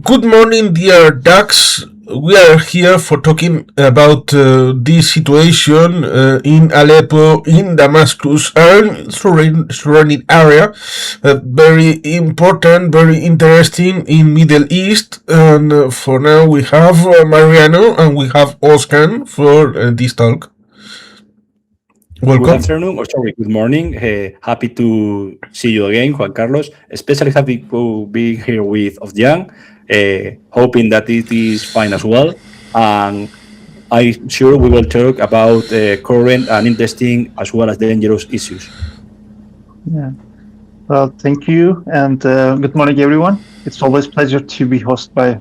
Good morning, dear ducks. We are here for talking about this situation in Aleppo, in Damascus, and surrounding area. Very important, very interesting in Middle East. And for now, we have Mariano and we have Özcan for this talk. Welcome. Good afternoon, or sorry, good morning. Happy to see you again, Juan Carlos. Especially happy to be here with Özcan. Hoping that it is fine as well. And I'm sure we will talk about current and interesting as well as dangerous issues. Yeah. Well, thank you, and good morning, everyone. It's always a pleasure to be hosted by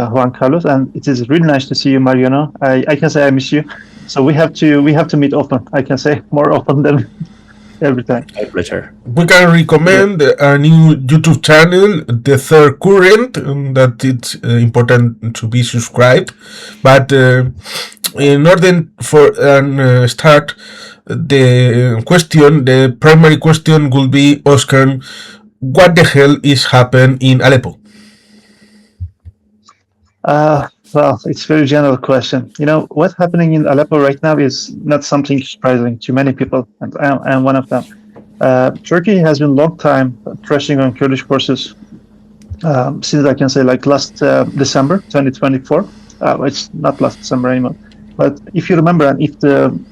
Juan Carlos, and it is really nice to see you, Mariano. I can say I miss you. So we have to meet often. I can say more often than every time. My pleasure. We can recommend a new YouTube channel, The Third Current, that it's important to be subscribed. But in order for start, the primary question will be, Özcan, what the hell is happening in Aleppo? Well, it's a very general question. You know, what's happening in Aleppo right now is not something surprising to many people, and I'm one of them. Turkey has been long time pressing on Kurdish forces since I can say like last December 2024. It's not last December anymore. But if you remember, and if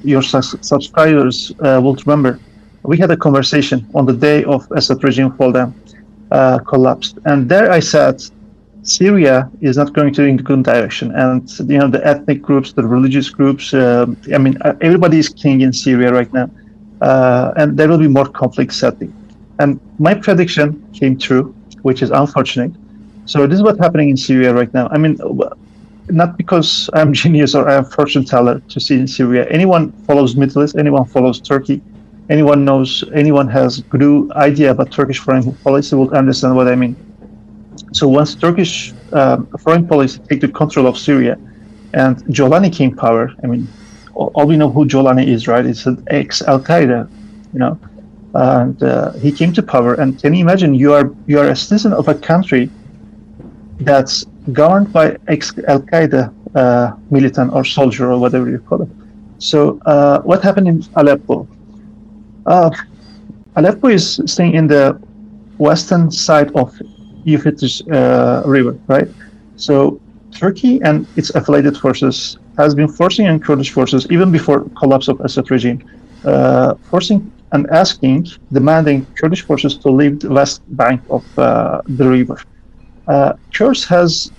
your subscribers will remember, we had a conversation on the day of Assad regime fall down, collapsed, and there I said, Syria is not going to in a good direction, and you know the ethnic groups, the religious groups. I mean, everybody is king in Syria right now, and there will be more conflict setting. And my prediction came true, which is unfortunate. So this is what's happening in Syria right now. I mean, not because I'm genius or I'm fortune teller to see in Syria. Anyone follows Middle East, anyone follows Turkey, anyone has good idea about Turkish foreign policy will understand what I mean. So once Turkish foreign policy take the control of Syria, and Jolani came power, I mean, all we know who Jolani is, right? It's an ex-Al Qaeda, you know, and he came to power. And can you imagine you are a citizen of a country that's governed by ex-Al Qaeda militant or soldier or whatever you call it. So what happened in Aleppo? Aleppo is staying in the western side of Euphrates River, right? So Turkey and its affiliated forces has been forcing on Kurdish forces even before collapse of Assad regime, forcing and demanding Kurdish forces to leave the west bank of the river. Kurds has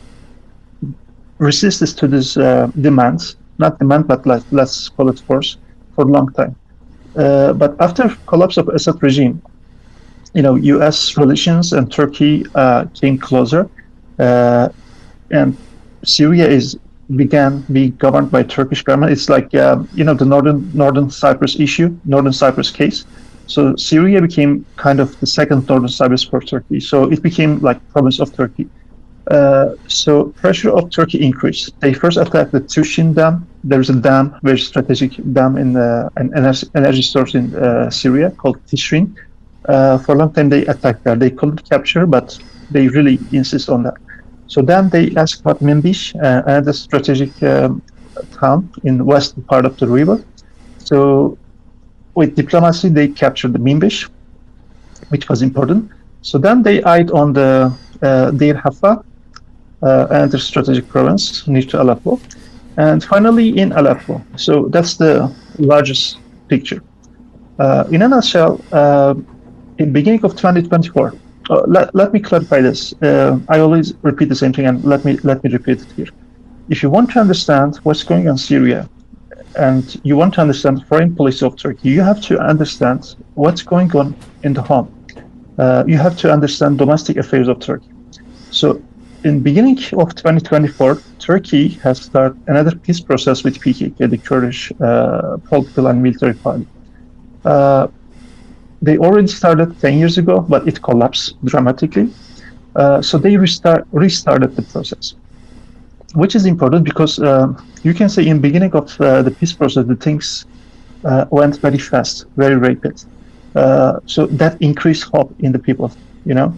resisted to this demands, not demand, but let's call it force, for a long time. But after collapse of Assad regime, you know, U.S. relations and Turkey came closer, and Syria began being governed by Turkish government. It's like you know the Northern Cyprus issue, Northern Cyprus case. So Syria became kind of the second Northern Cyprus for Turkey. So it became like province of Turkey. So pressure of Turkey increased. They first attacked the Tushin Dam. There's a dam, very strategic dam in an energy source in Syria called Tishrin. For a long time they attacked there. They couldn't capture, but they really insist on that. So then they asked about Minbish, another strategic town in the western part of the river. So with diplomacy, they captured the Minbish, which was important. So then they eyed on the Deir Hafa, another strategic province near to Aleppo, and finally in Aleppo. So that's the largest picture. In a nutshell, in beginning of 2024, let me clarify this. I always repeat the same thing, and let me repeat it here. If you want to understand what's going on in Syria, and you want to understand the foreign policy of Turkey, you have to understand what's going on in the home. You have to understand domestic affairs of Turkey. So in beginning of 2024, Turkey has started another peace process with PKK, the Kurdish political and military party. They already started 10 years ago, but it collapsed dramatically. So they restarted the process, which is important because you can say in beginning of the peace process, the things went very fast, very rapid. So that increased hope in the people, you know.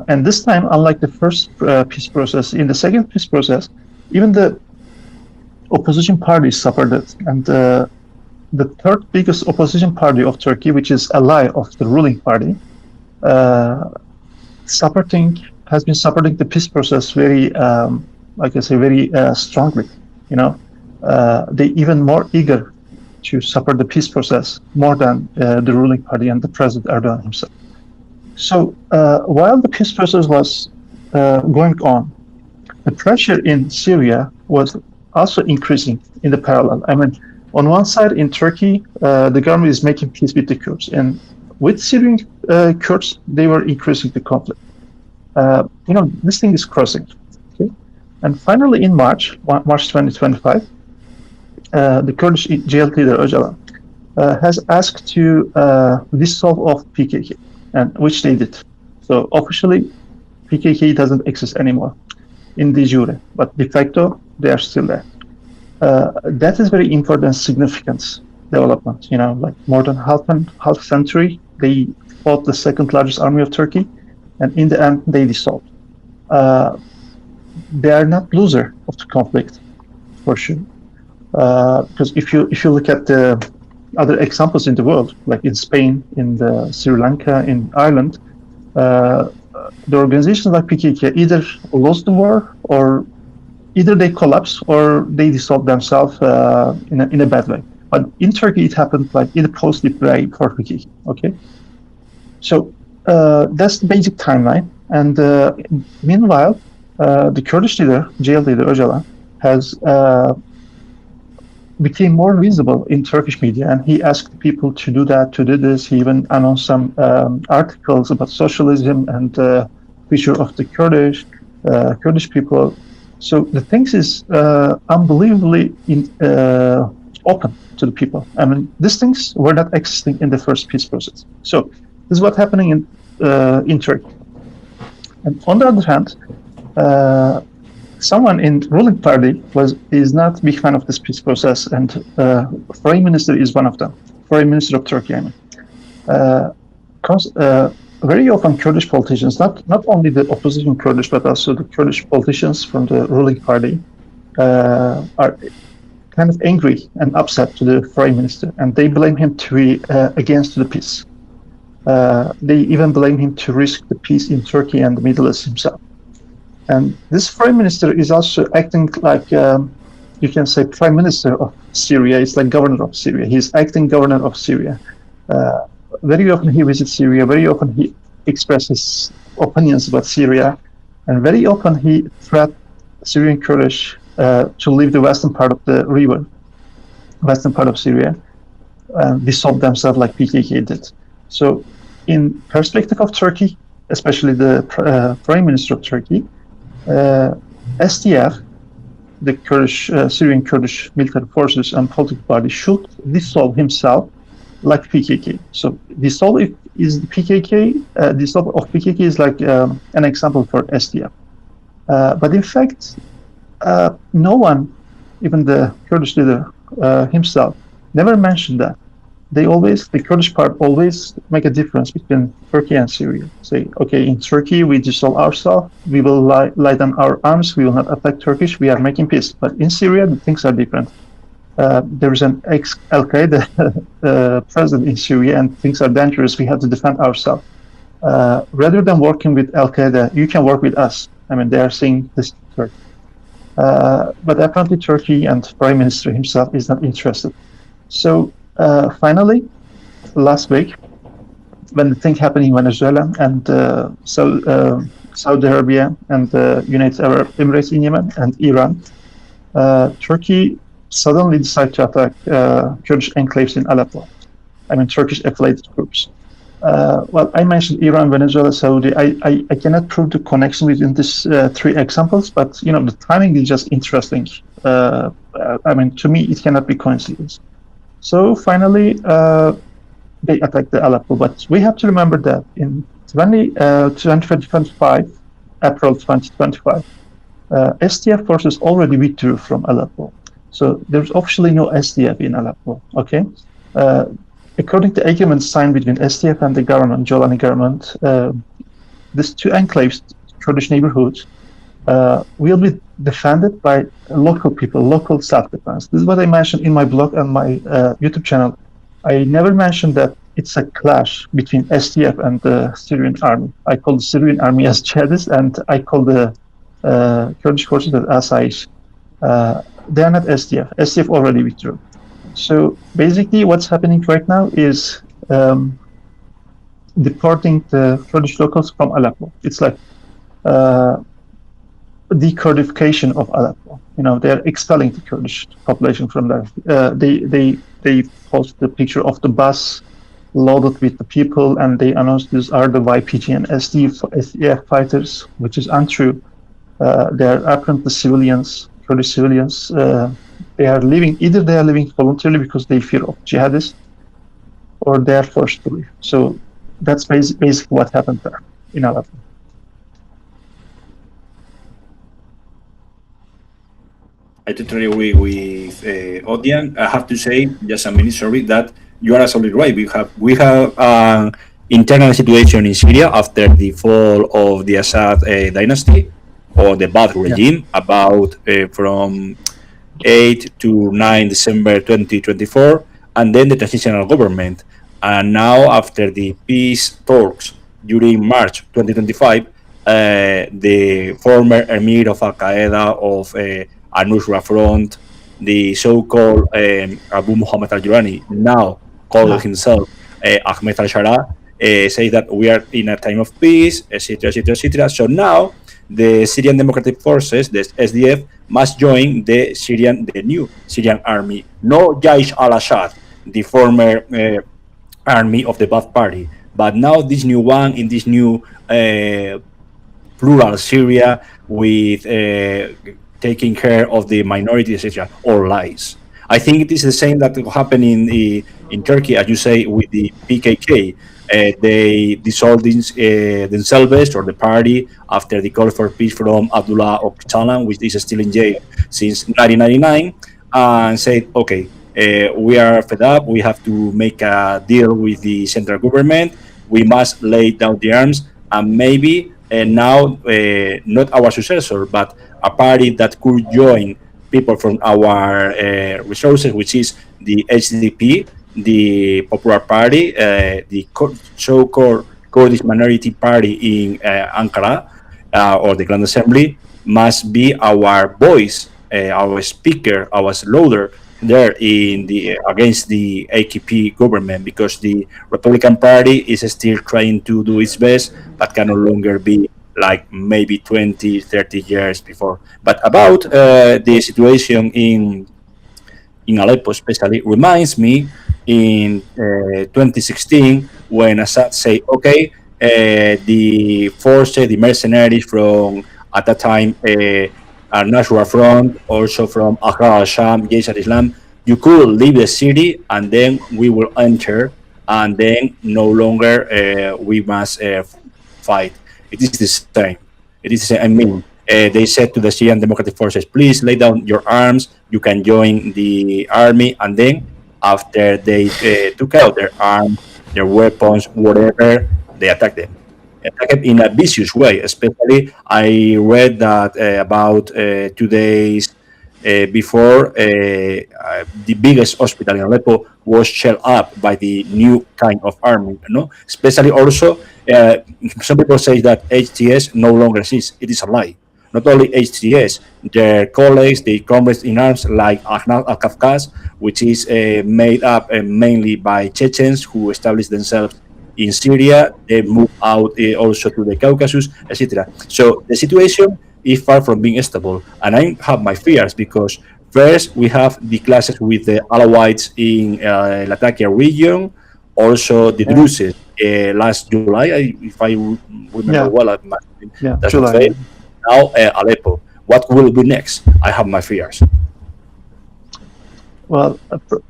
And this time, unlike the first peace process, in the second peace process, even the opposition parties suffered it. And the third biggest opposition party of Turkey, which is ally of the ruling party, has been supporting the peace process very, like I say, very strongly. They even more eager to support the peace process more than the ruling party and the President Erdogan himself. So while the peace process was going on, the pressure in Syria was also increasing in the parallel. I mean, on one side in Turkey, the government is making peace with the Kurds, and with Syrian Kurds, they were increasing the conflict. This thing is crossing. Okay? And finally, in March 2025, the Kurdish jail leader Özcan has asked to dissolve of PKK, and which they did. So officially, PKK doesn't exist anymore in de jure, but de facto they are still there. That is very important, significant development. Like more than half century, they fought the second largest army of Turkey, and in the end, they dissolved. They are not loser of the conflict, for sure. Because if you look at the other examples in the world, like in Spain, in Sri Lanka, in Ireland, the organizations like PKK either lost the war, or either they collapse or they dissolve themselves in a bad way. But in Turkey, it happened like in a positive way for PKK. Okay, so that's the basic timeline. And meanwhile, the Kurdish leader, jail leader Öcalan, has became more visible in Turkish media, and he asked people to do this. He even announced some articles about socialism and future of the Kurdish people. So the things is unbelievably open to the people. I mean, these things were not existing in the first peace process. So this is what's happening in Turkey. And on the other hand, someone in ruling party is not a big fan of this peace process, and Foreign Minister is one of them. Foreign Minister of Turkey, I mean. Very often Kurdish politicians, not only the opposition Kurdish, but also the Kurdish politicians from the ruling party, are kind of angry and upset to the Foreign Minister, and they blame him to be against the peace. They even blame him to risk the peace in Turkey and the Middle East himself. And this Foreign Minister is also acting like, you can say, Prime Minister of Syria. It's like governor of Syria. He's acting governor of Syria. Very often he visits Syria. Very often he expresses opinions about Syria. And very often he threats Syrian Kurdish to leave the western part of the river, western part of Syria, and dissolve themselves like PKK did. So in perspective of Turkey, especially the Prime Minister of Turkey, SDF, the Syrian Kurdish military forces and political party, should dissolve himself like PKK. So dissolve is the PKK. Dissolve of PKK is like an example for SDF. But in fact, no one, even the Kurdish leader himself, never mentioned that. The Kurdish part always make a difference between Turkey and Syria. Say, okay, in Turkey we dissolve ourselves, we will lie down our arms, we will not attack Turkish, we are making peace. But in Syria, the things are different. There is an ex-Al-Qaeda president in Syria, and things are dangerous, we have to defend ourselves. Rather than working with Al-Qaeda, you can work with us. I mean, they are saying this to Turkey. But apparently Turkey and Prime Minister himself is not interested. So finally, last week, when the thing happened in Venezuela and Saudi Arabia and the United Arab Emirates in Yemen and Iran, Turkey suddenly decided to attack Kurdish enclaves in Aleppo. I mean, Turkish affiliated groups. Well, I mentioned Iran, Venezuela, Saudi. I cannot prove the connection between these three examples, but the timing is just interesting. I mean, to me, it cannot be coincidence. So finally, they attacked the Aleppo. But we have to remember that in 2025, April 2025, SDF forces already withdrew from Aleppo. So there's officially no SDF in Aleppo. Okay. According to agreements signed between SDF and the government, Jolani government, these two enclaves, Kurdish neighborhoods, will be defended by local people, local self-defense. This is what I mentioned in my blog and my YouTube channel. I never mentioned that it's a clash between SDF and the Syrian army. I call the Syrian army as jihadists, and I call the Kurdish forces as Assad. They are not SDF. SDF already withdrew. So basically what's happening right now is deporting the Kurdish locals from Aleppo. It's like de-Kurdification of Aleppo. They're expelling the Kurdish population from there. They post the picture of the bus loaded with the people, and they announced these are the YPG and SDF fighters, which is untrue. They are apparently civilians, Kurdish civilians. They are living voluntarily because they fear of jihadists, or they are forced to leave. So that's basically what happened there in Aleppo. I totally agree with Özcan. I have to say, just a minute, sorry, that you are absolutely right. We have an internal situation in Syria after the fall of the Assad dynasty, or the Ba'ath regime, about from 8 to 9 December 2024, and then the transitional government. And now, after the peace talks during March 2025, the former emir of Al-Qaeda of Al-Nusra Front, the so-called Abu Muhammad al-Jurani, now called himself Ahmed al-Shara, says that we are in a time of peace, etc., etc., etc. So now the Syrian Democratic Forces, the SDF, must join the new Syrian army, no Jaish al-Assad, the former army of the Ba'ath Party, but now this new one in this new plural Syria with taking care of the minorities, etc., or lies. I think it is the same that happened in Turkey, as you say, with the PKK. They dissolved themselves, or the party, after the call for peace from Abdullah Öcalan, which is still in jail since 1999, and said, okay, we are fed up, we have to make a deal with the central government, we must lay down the arms, and maybe now, not our successor, but a party that could join people from our resources, which is the HDP, the Popular Party, the so-called Kurdish minority party in Ankara, or the Grand Assembly, must be our voice, our speaker, our louder there against the AKP government, because the Republican Party is still trying to do its best, but can no longer be like maybe 20, 30 years before. But about the situation in Aleppo especially, reminds me in 2016 when Assad said, okay, the forces, the mercenaries from, at that time, Al-Nusra Front, also from Ahrar al-Sham, Jaish al-Islam, you could leave the city and then we will enter, and then no longer we must fight. It is the same. It is the same. I mean, they said to the Syrian Democratic Forces, please lay down your arms, you can join the army, and then after they took out their arms, their weapons, whatever, they attacked them. Attacked in a vicious way. Especially, I read that about 2 days before, the biggest hospital in Aleppo was shelled up by the new kind of army. Especially also, some people say that HTS no longer exists. It is a lie. Not only HTS, their colleagues, the comrades in arms like Ahmad al-Kafkas, which is made up mainly by Chechens who established themselves in Syria. They move out also to the Caucasus, etc. So the situation is far from being stable, and I have my fears because first we have the clashes with the Alawites in Latakia region, also the Druses last July, if I remember well, that's July. Now Aleppo. What will be next? I have my fears. Well,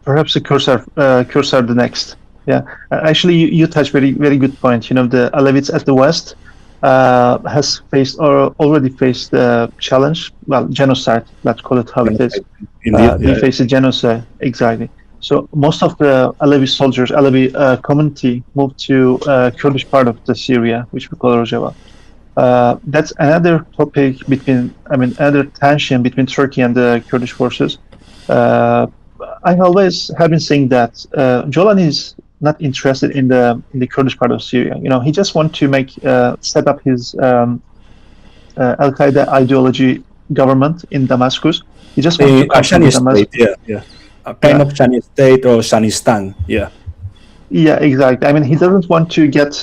perhaps the Kurds are the next. Yeah, actually, you touched very good point. The Alevites at the west has faced or already faced the challenge. Well, genocide. Let's call it how it is. They face a genocide, exactly. So most of the Alevi soldiers, Alevi community, moved to Kurdish part of the Syria, which we call Rojava. That's another topic another tension between Turkey and the Kurdish forces. I always have been saying that Jolani is not interested in the Kurdish part of Syria. He just wants to set up his Al Qaeda ideology government in Damascus. He just wants to Shani state, yeah. A kind of Shani state or Shanistan, yeah. Yeah, exactly. I mean, he doesn't want to get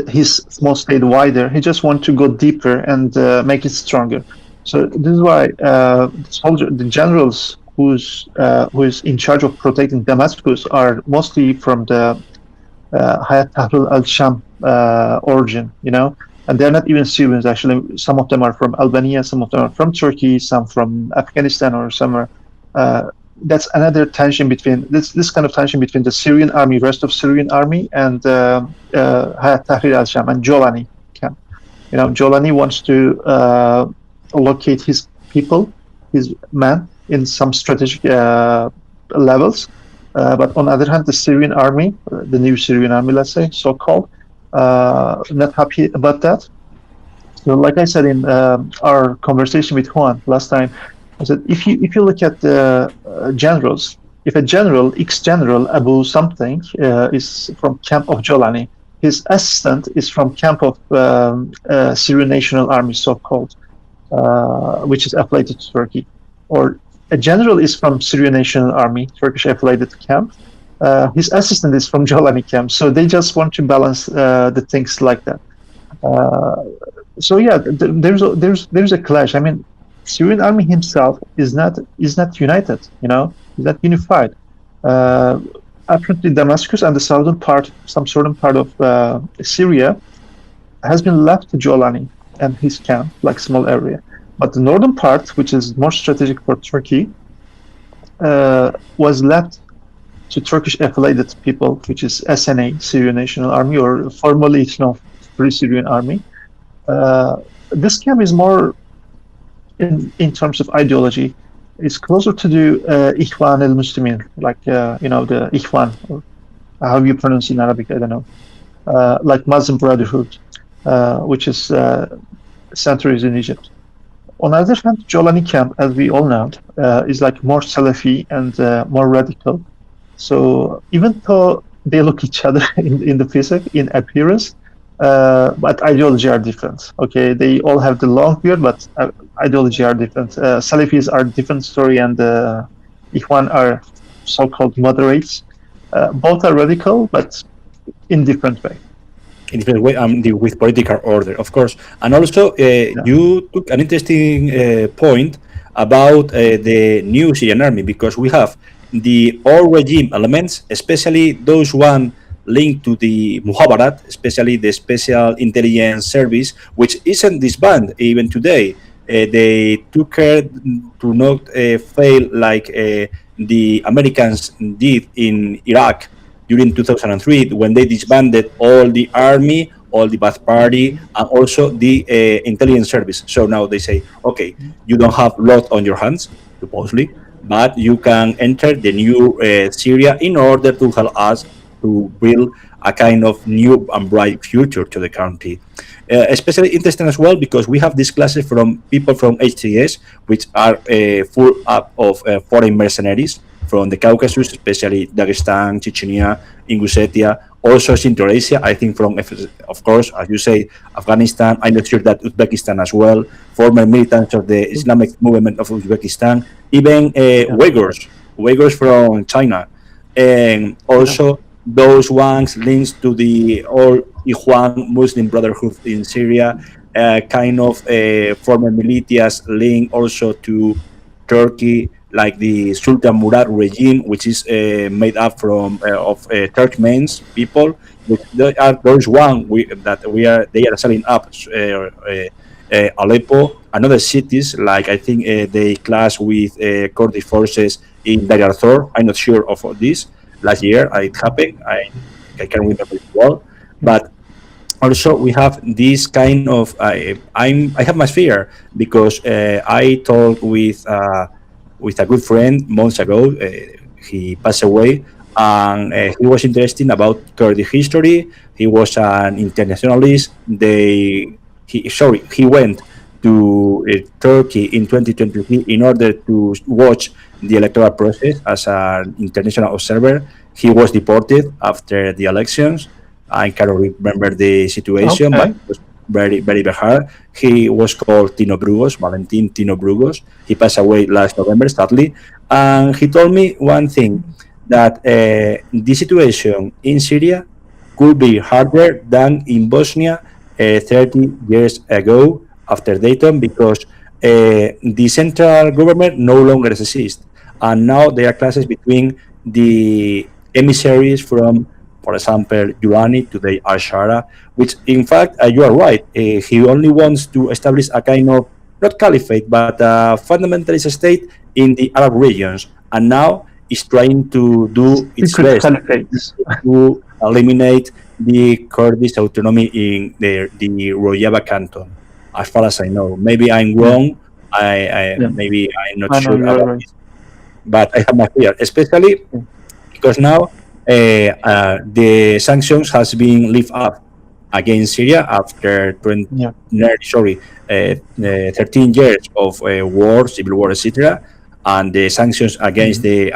his small state wider. He just wants to go deeper and make it stronger. So this is why the generals who is in charge of protecting Damascus are mostly from the Hayat Tahrir al-Sham origin, and they're not even Syrians actually. Some of them are from Albania, some of them are from Turkey, some from Afghanistan or somewhere. That's another tension between this kind of tension between the Syrian army, rest of Syrian army, and Hayat Tahrir al-Sham and Jolani camp. Jolani wants to locate his people, his men, in some strategic levels. But on the other hand, the Syrian army, the new Syrian army, let's say, so-called, not happy about that. So, like I said in our conversation with Juan last time, I said if you look at the generals, if a general, ex-general Abu something is from camp of Jolani, his assistant is from camp of Syrian National Army, so-called, which is affiliated to Turkey, or a general is from Syrian National Army, Turkish affiliated camp. His assistant is from Jolani camp, so they just want to balance the things like that. So yeah, there's a clash. I mean, Syrian army himself is not united. He's not unified. Apparently, Damascus and the southern part, some certain part of Syria, has been left to Jolani and his camp, like small area. But the northern part, which is more strategic for Turkey, was left to Turkish affiliated people, which is SNA, Syrian National Army, or formerly it's known Free Syrian Army. This camp is more, in terms of ideology, it's closer to the Ikhwan al-Muslimin, like the Ikhwan, or how you pronounce it in Arabic, I don't know, like Muslim Brotherhood, which is center is in Egypt. On the other hand, Jolani camp, as we all know, is like more Salafi and more radical. So even though they look each other in the physique, in appearance, but ideology are different. Okay, they all have the long beard, but ideology are different. Salafis are different story, and Ikhwan are so-called moderates. Both are radical, but in different way. In different way, with political order, of course. And also, you took an interesting point about the new Syrian army, because we have the old regime elements, especially those one linked to the Muhabarat, especially the Special Intelligence Service, which isn't disbanded even today. They took care to not fail like the Americans did in Iraq during 2003, when they disbanded all the army, all the Ba'ath Party, and also the intelligence service. So now they say, okay, you don't have a lot on your hands, supposedly, but you can enter the new Syria in order to help us to build a kind of new and bright future to the country. Especially interesting as well, because we have these classes from people from HTS, which are full up of foreign mercenaries from the Caucasus, especially Dagestan, Chechnya, Ingushetia, also Central Asia, I think from, of course, as you say, Afghanistan. I'm not sure that Uzbekistan as well, former militants of the Islamic movement of Uzbekistan, even Uyghurs from China, and also those ones linked to the old Ikhwan Muslim Brotherhood in Syria, kind of former militias linked also to Turkey, like the Sultan Murad regime, which is made up from of Turkmens people. They are those one they are selling up Aleppo and other cities, like I think they clash with Kurdish forces in Deir al-Thor. I'm not sure of this. Last year it happened. I can't remember it well, but also we have this kind of I have my fear, because I talked with a good friend months ago. he passed away, and he was interested about Kurdish history. He was an internationalist. He went to Turkey in 2023 in order to watch the electoral process as an international observer. He was deported after the elections. I cannot remember the situation, but Okay. it was very, very hard. He was called Tino Brugos, Valentin Tino Brugos. He passed away last November, sadly. And he told me one thing, that the situation in Syria could be harder than in Bosnia 30 years ago after Dayton, because the central government no longer exists. And now there are clashes between the emissaries from, for example, Durrani to the Al-Shara, which in fact, you are right, he only wants to establish a kind of, not caliphate, but a fundamentalist state in the Arab regions. And now is trying to do its Secret best caliphates. to eliminate the Kurdish autonomy in the Rojava canton, as far as I know. Maybe I'm wrong. Yeah. Maybe I'm not I know sure you're about right. this, but I have my fear, especially because now the sanctions has been lifted up against Syria after 13 years of war, civil war, etc., and the sanctions against the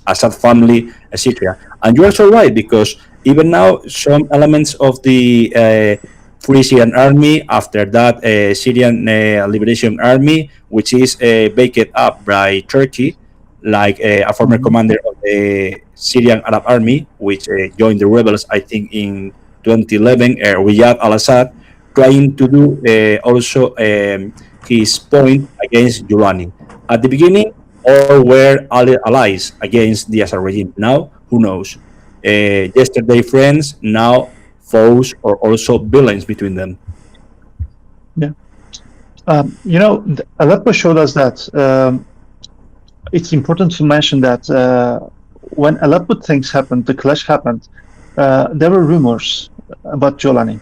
Assad family, etc. And you're also right, because even now some elements of the Free Syrian Army, after that Syrian Liberation Army, which is backed up by Turkey, like a former commander of the Syrian Arab Army, which joined the rebels, I think, in 2011, Riyad al-Assad, trying to do also his point against Durrani. At the beginning, all were allies against the Assad regime. Now, who knows? Yesterday, friends, now foes, or also villains between them. Aleppo showed us that it's important to mention that when Aleppo things happened, the clash happened, there were rumors about Jolani.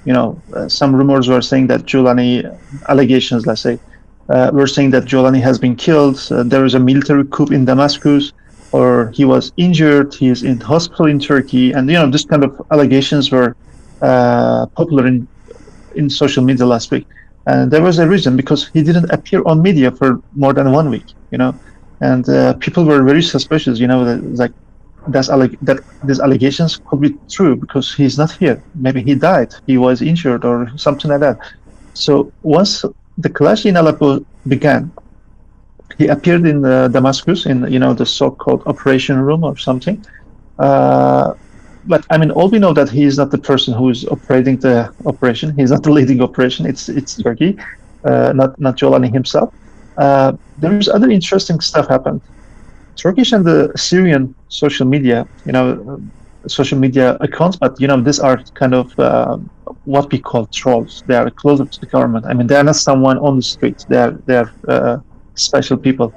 Some rumors were saying that Jolani, allegations, let's say, were saying that Jolani has been killed. There was a military coup in Damascus, or he was injured. He is in hospital in Turkey, and this kind of allegations were popular in social media last week. And there was a reason, because he didn't appear on media for more than 1 week. And people were very suspicious. That these allegations could be true because he's not here. Maybe he died, he was injured, or something like that. So once the clash in Aleppo began, he appeared in Damascus in the so-called operation room or something. But I mean, all we know that he is not the person who is operating the operation. He's not the leading operation. It's Turkey, not Jolani himself. There is other interesting stuff happened. Turkish and the Syrian social media accounts, but these are kind of what we call trolls. They are closer to the government. I mean, they are not someone on the street. They are special people.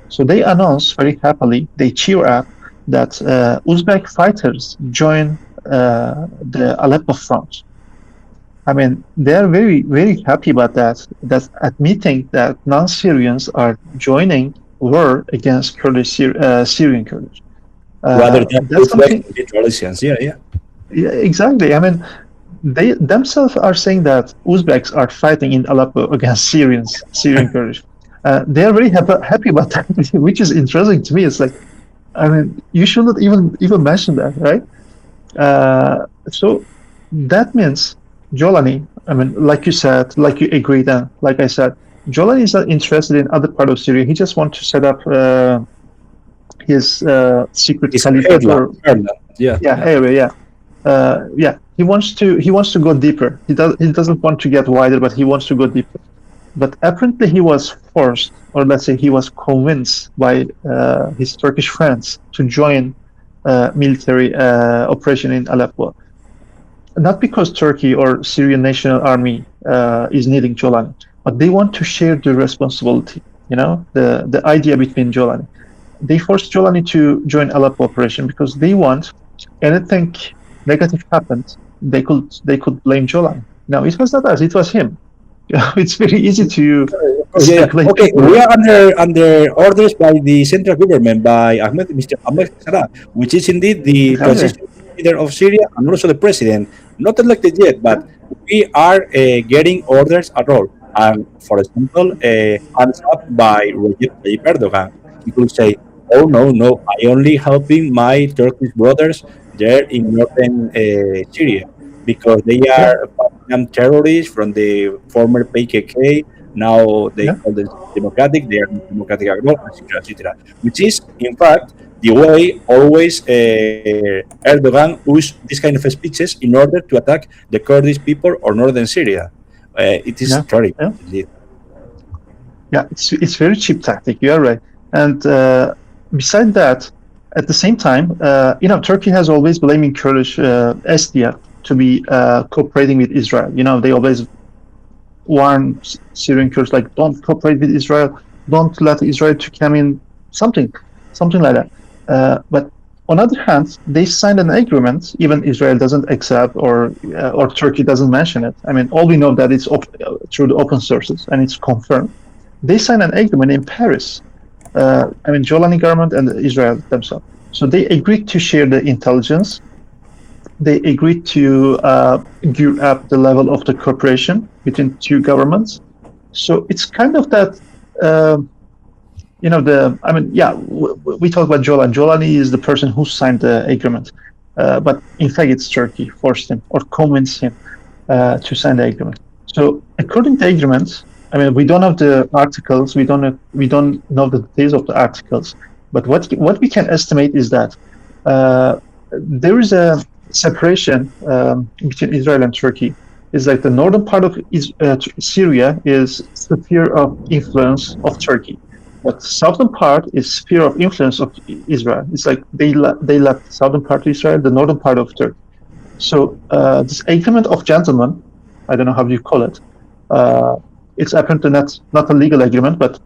So they announce very happily, they cheer up that Uzbek fighters join the Aleppo front. I mean, they are very, very happy about that. That's admitting that non-Syrians are joining war against Syrian Kurdish. Rather than something. neutralizations, yeah. Yeah, exactly. I mean, they themselves are saying that Uzbeks are fighting in Aleppo against Syrian Kurdish. They are very happy about that, which is interesting to me. It's like, I mean, you shouldn't even mention that, right? So that means Jolani, I mean, like you said, like you agreed, and like I said, Jolani is not interested in other part of Syria. He just wants to set up his secret caliphate. Area. He wants to go deeper. He doesn't want to get wider, but he wants to go deeper. But apparently he was forced, or let's say he was convinced by his Turkish friends to join military operation in Aleppo. Not because Turkey or Syrian National Army is needing Jolani, but they want to share the responsibility. The idea between Jolani. They forced Jolani to join Aleppo operation because they want anything negative happened, they could blame Jolani. Now it was not us, it was him. It's very easy to Yeah. speculate. Okay, we are under orders by the central government, by Mr. Ahmed Sarah, which is indeed the Exactly. transitional leader of Syria and also the president. Not elected yet, but we are getting orders at all. And for example, hands up by Recep Tayyip Erdogan. He could say, "Oh no, no, I only helping my Turkish brothers there in northern Syria because they Yeah, are fighting terrorists from the former PKK. Now they yeah, call them democratic, they are not democratic at all, etc., etc. Which is, in fact, the way always Erdogan used this kind of speeches in order to attack the Kurdish people or northern Syria. It is yeah, terrible, yeah. indeed. Yeah, it's very cheap tactic. You are right. And beside that, at the same time, Turkey has always blaming Kurdish SDF to be cooperating with Israel. They always warn Syrian Kurds like, don't cooperate with Israel, don't let Israel to come in, something like that. But on the other hand, they signed an agreement. Even Israel doesn't accept, or Turkey doesn't mention it. I mean, all we know that it's through the open sources and it's confirmed. They signed an agreement in Paris. Jolani government and Israel themselves. So they agreed to share the intelligence. They agreed to gear up the level of the cooperation between two governments. So it's kind of that, we talk about Jolani. Jolani is the person who signed the agreement. But in fact, it's Turkey forced him or convinced him to sign the agreement. So according to the agreement, we don't have the articles. We don't know the details of the articles. But what we can estimate is that there is a separation between Israel and Turkey. It's like the northern part of Syria is sphere of influence of Turkey, but the southern part is sphere of influence of Israel. It's like they left the southern part of Israel, the northern part of Turkey. So this agreement of gentlemen, I don't know how you call it. It's apparently not a legal agreement, but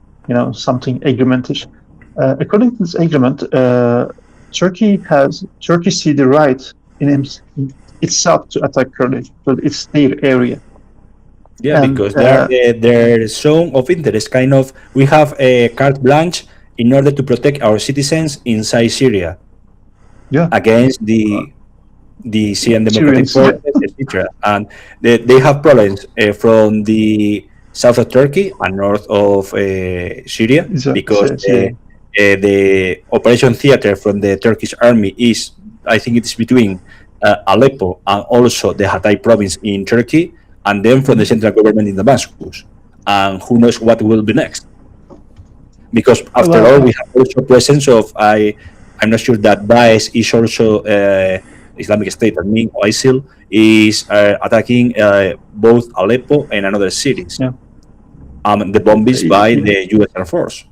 something agreementish. According to this agreement, Turkey see the right in itself to attack Kurdish, but it's their area. Yeah, and, because their zone of interest, kind of, we have a carte blanche in order to protect our citizens inside Syria. Yeah. Against the Syrian Democratic Forces, etc. And they have problems from the south of Turkey and north of Syria, because the operation theater from the Turkish army is, I think it is between Aleppo and also the Hatay province in Turkey, and then from the central government in Damascus. And who knows what will be next? Because after all, we have also presence of, I'm not sure that Daesh is also Islamic State, ISIL is attacking both Aleppo and another cities. Yeah. The bombings by the U.S. Air Force.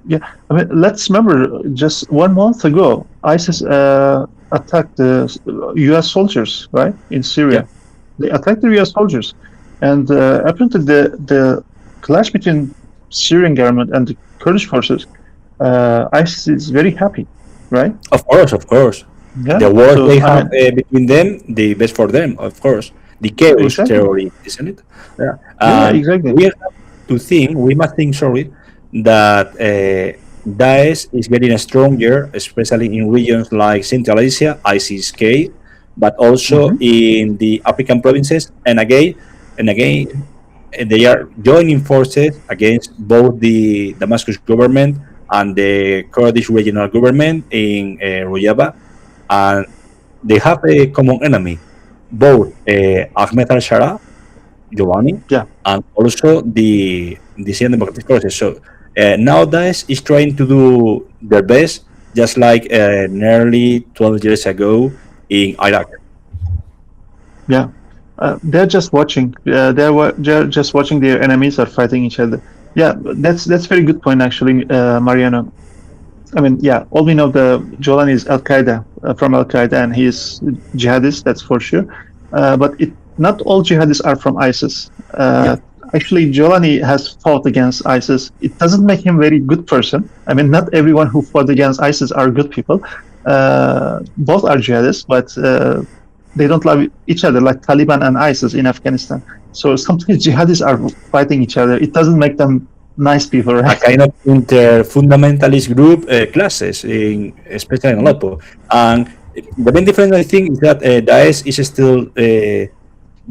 Yeah, let's remember, just 1 month ago, ISIS attacked the U.S. soldiers, right, in Syria. Yeah. They attacked the U.S. soldiers, and apparently the clash between Syrian government and the Kurdish forces, ISIS is very happy, right? Of course. Yeah. The war they have between them, the best for them, of course. The chaos theory, isn't it? Yeah, exactly. We must think, that Daesh is getting stronger, especially in regions like Central Asia, ISIS-K, but also in the African provinces, and again, they are joining forces against both the Damascus government and the Kurdish regional government in Rojava, and they have a common enemy, both Ahmed al-Shara, Giovanni, and also the Syrian Democratic Forces. So now Daesh is trying to do their best, just like nearly 12 years ago in Iraq. Yeah, they're just watching. They're just watching their enemies are fighting each other. Yeah, that's very good point actually, Mariano. All we know, the Jolani is Al-Qaeda, from Al-Qaeda, and he is jihadist, that's for sure. But not all jihadists are from ISIS. Actually, Jolani has fought against ISIS. It doesn't make him a very good person. Not everyone who fought against ISIS are good people. Both are jihadists, but they don't love each other, like Taliban and ISIS in Afghanistan. So sometimes jihadis are fighting each other. It doesn't make them nice people, right? A kind of inter-fundamentalist group classes, especially in Aleppo. And the main difference, I think, is that Daesh is still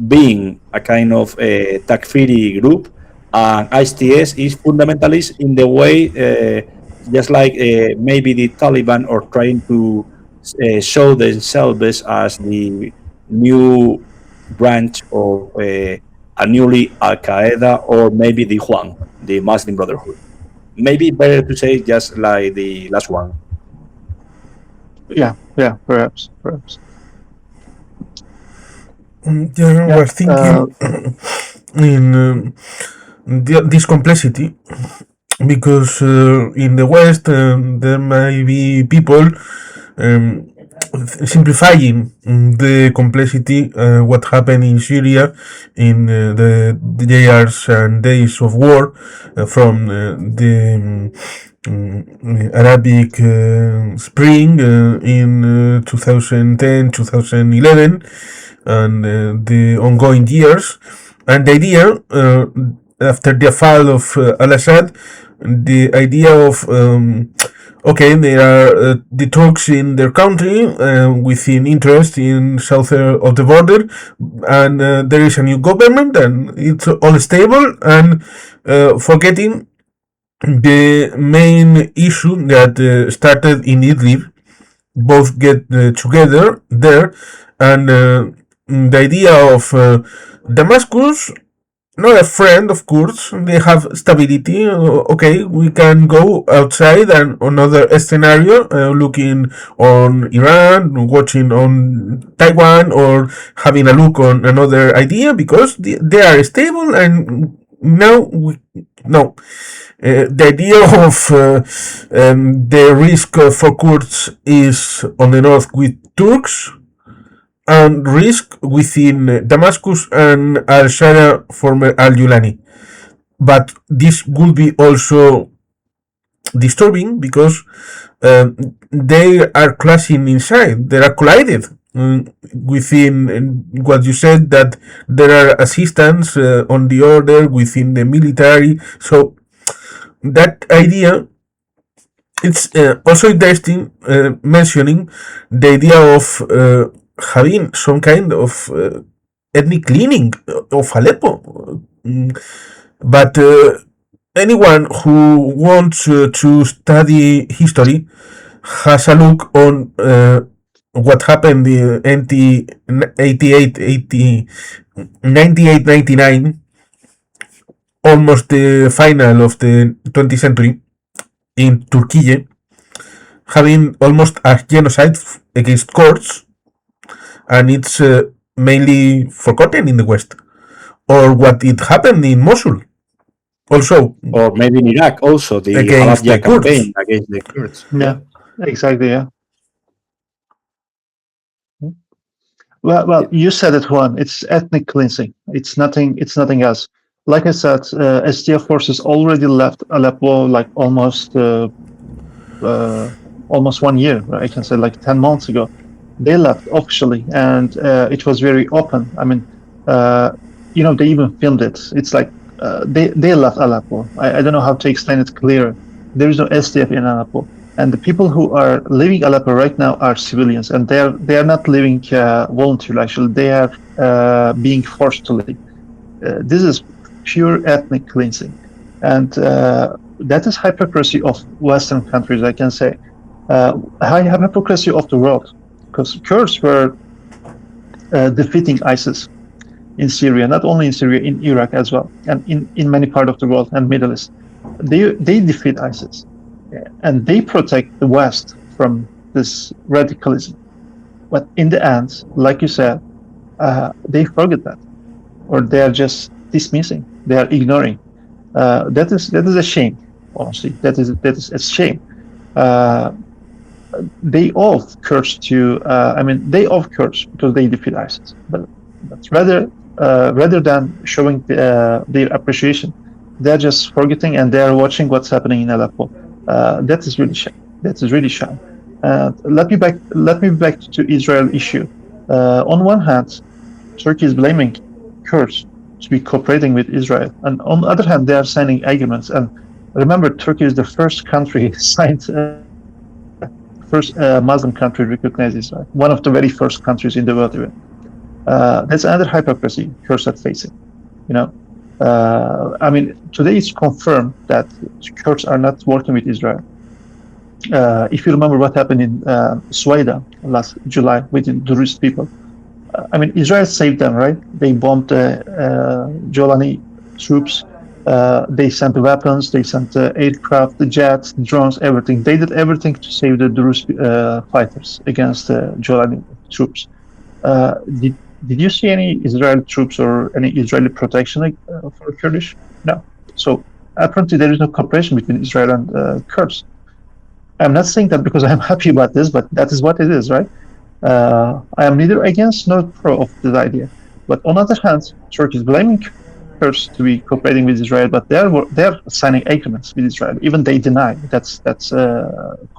being a kind of Takfiri group, and ISTS is fundamentalist in the way, just like maybe the Taliban are trying to show themselves as the new branch of a newly Al-Qaeda, or maybe the Juan, the Muslim Brotherhood. Maybe better to say just like the last one. Yeah, perhaps. I was thinking in this complexity, because in the West there might be people simplifying the complexity, what happened in Syria in the years and days of war, from the Arabic Spring in 2010, 2011, and the ongoing years, and the idea after the fall of al-Assad, the idea of okay, there are the Turks in their country within interest in south of the border, and there is a new government and it's all stable, and forgetting the main issue that started in Idlib. Both get together there, and the idea of Damascus, not a friend, of course. They have stability. Okay, we can go outside and another scenario, looking on Iran, watching on Taiwan, or having a look on another idea, because they are stable. And now the idea of the risk for Kurds is on the north with Turks, and risk within Damascus and al-Shara, former al-Julani. But this would be also disturbing, because they are clashing inside, they are collided within what you said, that there are assistants on the order within the military. So that idea, it's also interesting mentioning the idea of having some kind of ethnic cleaning of Aleppo. But anyone who wants to study history has a look on what happened in 98, 99, almost the final of the 20th century in Turkey, having almost a genocide against Kurds, and it's mainly forgotten in the West. Or what it happened in Mosul, also. Or maybe in Iraq, also, the Against the Halabja campaign Kurds. against the Kurds. Yeah, exactly. Yeah. Well, you said it, Juan. It's ethnic cleansing. It's nothing else. Like I said, SDF forces already left Aleppo like almost 1 year. Right? I can say like 10 months ago. They left officially, and it was very open. I mean, they even filmed it. It's like they left Aleppo. I don't know how to explain it clear. There is no SDF in Aleppo, and the people who are leaving Aleppo right now are civilians, and they are not leaving voluntarily. Actually, they are being forced to leave. This is pure ethnic cleansing, and that is hypocrisy of Western countries. I can say hypocrisy of the world, because Kurds were defeating ISIS in Syria, not only in Syria, in Iraq as well, and in many parts of the world and Middle East. They defeat ISIS, and they protect the West from this radicalism. But in the end, like you said, they forget that, or they are just dismissing. They are ignoring. That is a shame. Honestly, that is a shame. They owe Kurds to. They owe Kurds because they defeat ISIS. But rather than showing their appreciation, they're just forgetting, and they're watching what's happening in Aleppo. That is really shame. That is really shame. Let me back to Israel issue. On one hand, Turkey is blaming Kurds to be cooperating with Israel. And on the other hand, they are signing agreements. And remember, Turkey is the first country signed, first Muslim country recognized Israel. One of the very first countries in the world even. That's another hypocrisy Kurds are facing. I mean, today it's confirmed that Kurds are not working with Israel. If you remember what happened in Suwaida last July with the Druze people, I mean, Israel saved them, right? They bombed the Jolani troops. They sent weapons, they sent aircraft, the jets, drones, everything. They did everything to save the Druze fighters against the Jolani troops. Did you see any Israeli troops or any Israeli protection for Kurdish? No. So apparently there is no cooperation between Israel and Kurds. I'm not saying that because I'm happy about this, but that is what it is, right? I am neither against nor pro of this idea. But on the other hand, Turkey is blaming Kurds to be cooperating with Israel, but they're signing agreements with Israel. Even they deny that's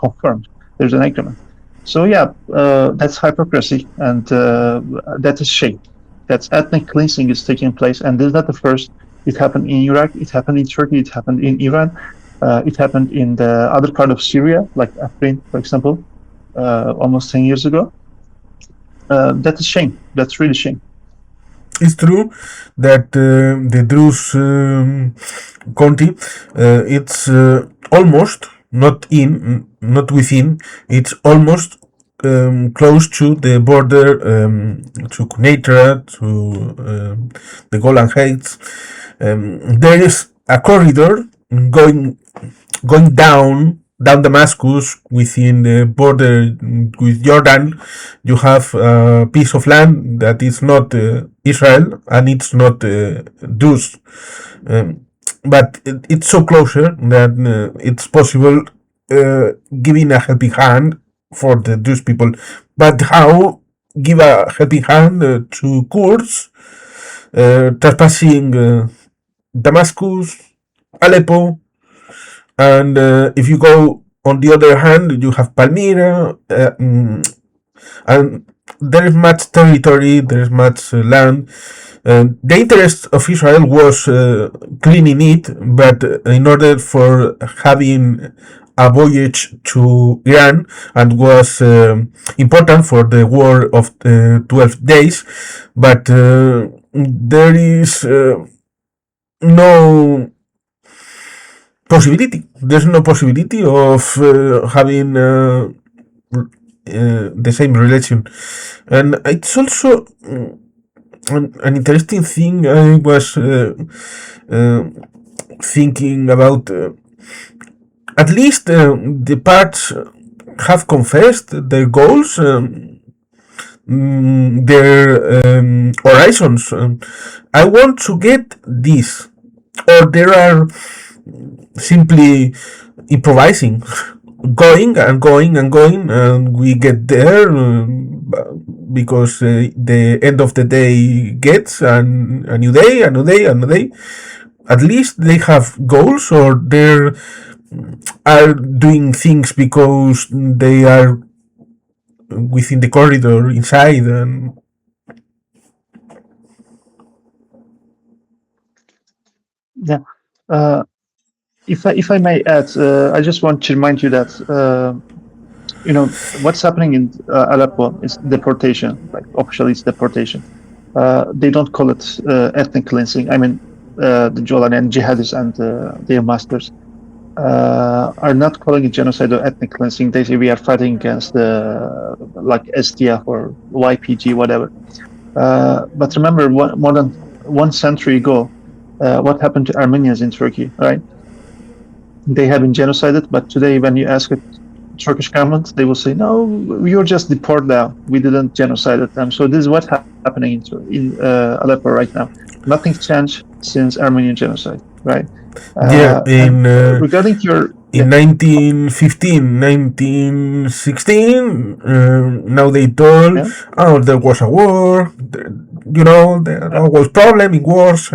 confirmed. There's an agreement. So yeah, that's hypocrisy, and that is shame. That's ethnic cleansing is taking place, and this is not the first. It happened in Iraq, it happened in Turkey, it happened in Iran, it happened in the other part of Syria, like Afrin, for example, almost 10 years ago. That is shame. That's really shame. It's true that the Druze country, it's almost not within, it's almost close to the border to Quneitra, to the Golan Heights. There is a corridor going down Damascus within the border with Jordan. You have a piece of land that is not Israel and it's not Druze. But it's so closer that it's possible giving a helping hand for the Druze people. But how give a helping hand to Kurds trespassing Damascus, Aleppo, and if you go on the other hand, you have Palmyra, and there is much territory, there is much land. The interest of Israel was cleaning it, but in order for having a voyage to Iran, and was important for the war of 12 days, but there is no possibility. There's no possibility of having the same relation, and it's also an interesting thing. I was thinking about. At least the parts have confessed their goals, their horizons. I want to get this, or there are simply improvising, going and going and going, and we get there because the end of the day gets a new day, a new day, a new day. At least they have goals, or they're are doing things because they are within the corridor inside. And yeah, if I may add, I just want to remind you that what's happening in Aleppo is deportation. Like officially, it's deportation. They don't call it ethnic cleansing. I mean, the Jolani and jihadists and their masters are not calling it genocide or ethnic cleansing. They say we are fighting against like SDF or YPG, whatever. But remember, more than 1 century ago, what happened to Armenians in Turkey, right? They have been genocided, but today when you ask a Turkish government, they will say, no, we were just deported now. We didn't genocide them. So this is what's happening in Aleppo right now. Nothing's changed since Armenian genocide, right? Regarding your... In 1915, 1916, now they told, there was a war, there was problem in wars.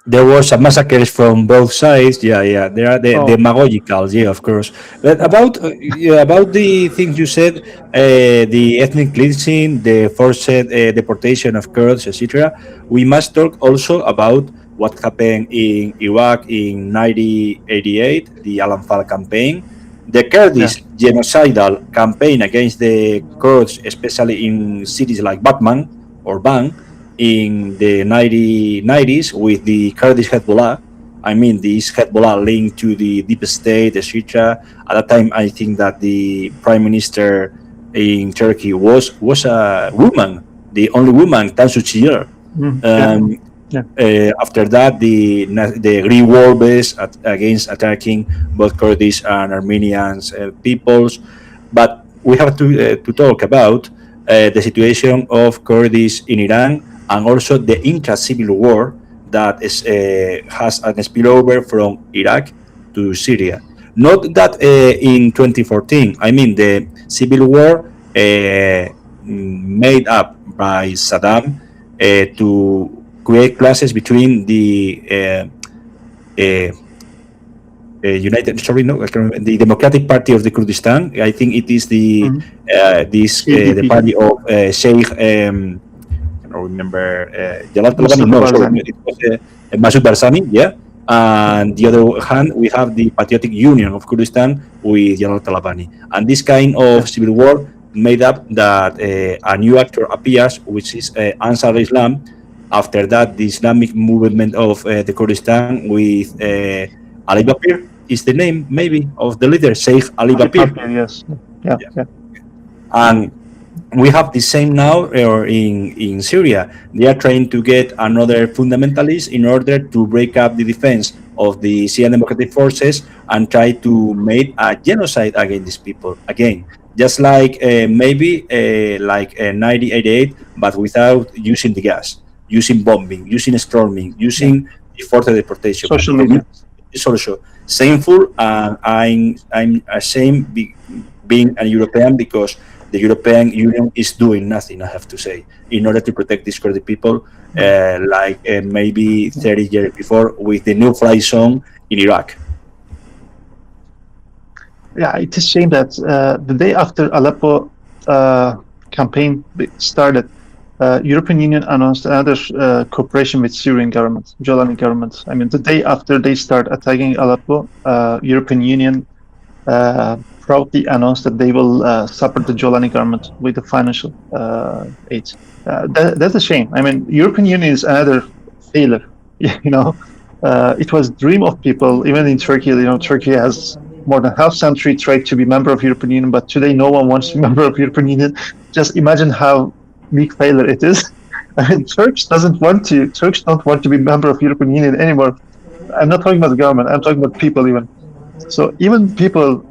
there was a massacres from both sides. Yeah. There are the demagogical, yeah, of course. But about the things you said, the ethnic cleansing, the forced deportation of Kurds, etc. We must talk also about what happened in Iraq in 1988, the Al-Anfal campaign, the Kurdish genocidal campaign against the Kurds, especially in cities like Batman or Van, in the 1990s with the Kurdish Hezbollah. I mean, this Hezbollah linked to the deep state, etc. At that time, I think that the prime minister in Turkey was a woman, the only woman, Tansu Çiller. After that, the Green War based against attacking both Kurdish and Armenian peoples. But we have to talk about the situation of Kurdish in Iran, and also the intra-civil war that has an spillover from Iraq to Syria. Not that in 2014, I mean the civil war made up by Saddam to create clashes between the the Democratic Party of the Kurdistan. I think it is the the party of Sheikh. I don't remember Jalal Talabani. No, sorry, it was Maqsoud Barzani. Yeah, and the other hand we have the Patriotic Union of Kurdistan with Jalal Talabani, and this kind of civil war made up that a new actor appears, which is Ansar Islam. After that, the Islamic movement of the Kurdistan with Ali Bakr is the name maybe of the leader, Sheikh Ali Bakr. Yes. Yeah. And we have the same now in Syria. They are trying to get another fundamentalist in order to break up the defense of the Syrian Democratic Forces and try to make a genocide against these people again. Just like maybe like 1988, but without using the gas, using bombing, using storming, using the forced deportation. Social media. It's also shameful, and I'm ashamed being a European because the European Union is doing nothing, I have to say, in order to protect these Kurdish people, like maybe 30 years before with the no-fly zone in Iraq. Yeah, it is a shame that the day after Aleppo campaign started, European Union announced another cooperation with Syrian government, Jolani government. I mean, the day after they start attacking Aleppo, European Union proudly announced that they will support the Jolani government with the financial aid. That's a shame. I mean, European Union is another failure. It was dream of people, even in Turkey. Turkey has more than half century tried to be member of European Union, but today no one wants to be member of European Union. Just imagine how big failure it is. I mean, Turks don't want to be member of European Union anymore. I'm not talking about the government. I'm talking about people even. So even people,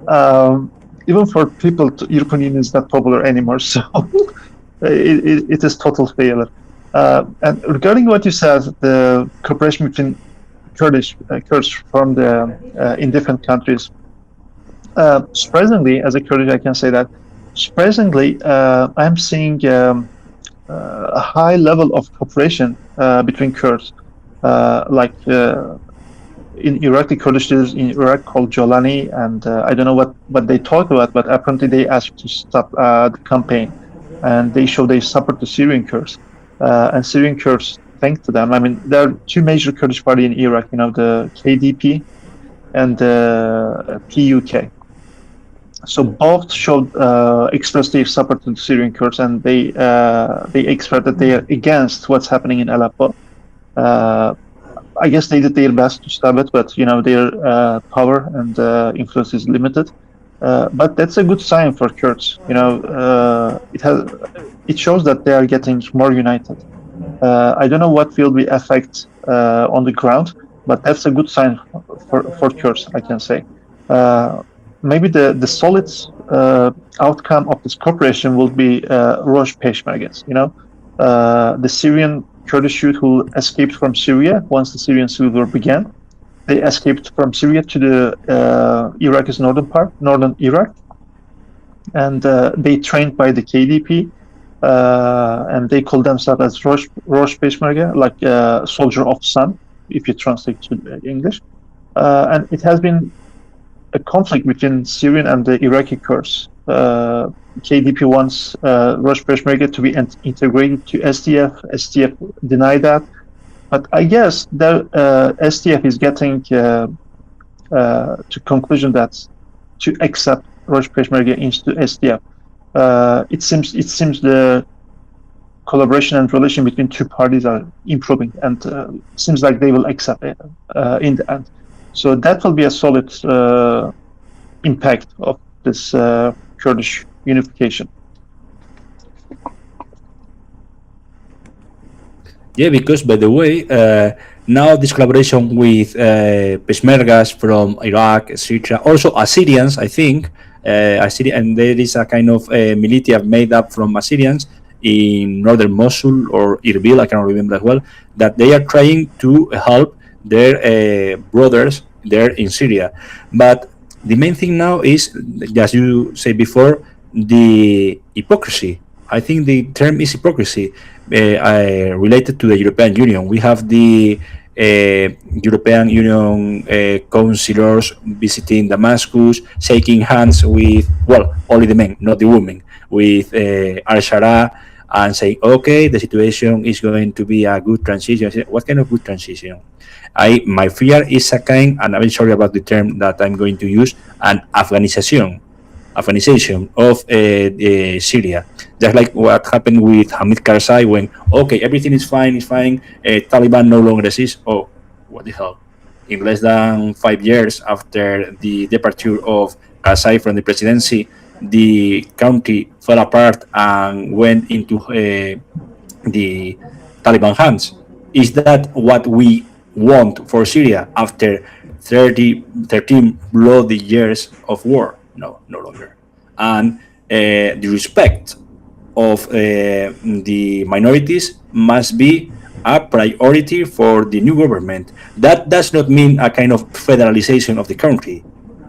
even for people, European Union is not popular anymore. So it is total failure. And regarding what you said, the cooperation between Kurds from in different countries. Surprisingly, as a Kurdish, I can say that. Surprisingly, I'm seeing a high level of cooperation between Kurds, like in Iraq, the Kurdish leaders in Iraq called Jolani, and I don't know what they talk about, but apparently they asked to stop the campaign, and they show they support the Syrian Kurds, and Syrian Kurds thank to them. I mean, there are two major Kurdish parties in Iraq, the KDP and the PUK. So both showed expressed their support to the Syrian Kurds, and they expressed that they are against what's happening in Aleppo. I guess they did their best to stop it, but their power and influence is limited. But that's a good sign for Kurds. It shows that they are getting more united. I don't know what will be effect on the ground, but that's a good sign for Kurds, I can say. Maybe the solid outcome of this cooperation will be Rosh Peshmergas. The Syrian Kurdish youth who escaped from Syria once the Syrian civil war began. They escaped from Syria to the Iraq's northern Iraq, and they trained by the KDP, and they call themselves as Rosh Peshmerga, like soldier of sun. if you translate to English. And it has been a conflict between Syrian and the Iraqi Kurds. KDP wants Rosh Peshmerga to be integrated to SDF. SDF denied that. But I guess the SDF is getting to conclusion that to accept Rosh Peshmerga into SDF. It seems the collaboration and relation between two parties are improving, and seems like they will accept it in the end. So that will be a solid impact of this Kurdish unification. Yeah, because by the way, now this collaboration with Peshmergas from Iraq, Syria, also Assyrians, I think, and there is a kind of militia made up from Assyrians in northern Mosul or Irbil, I cannot remember as well, that they are trying to help their brothers there in Syria. But the main thing now is, as you said before, the hypocrisy. I think the term is hypocrisy related to the European Union. We have the European Union councillors visiting Damascus, shaking hands with, well, only the men, not the women, with al-Shara, and saying, okay, the situation is going to be a good transition. What kind of good transition? My fear is a kind, and I'm very sorry about the term that I'm going to use, an Afghanization of Syria. Just like what happened with Hamid Karzai when, okay, everything is fine, Taliban no longer exists. Oh, what the hell? In less than 5 years after the departure of Karzai from the presidency, the country fell apart and went into the Taliban hands. Is that what we want for Syria after 13 bloody years of war? No, no longer. And the respect of the minorities must be a priority for the new government. That does not mean a kind of federalization of the country.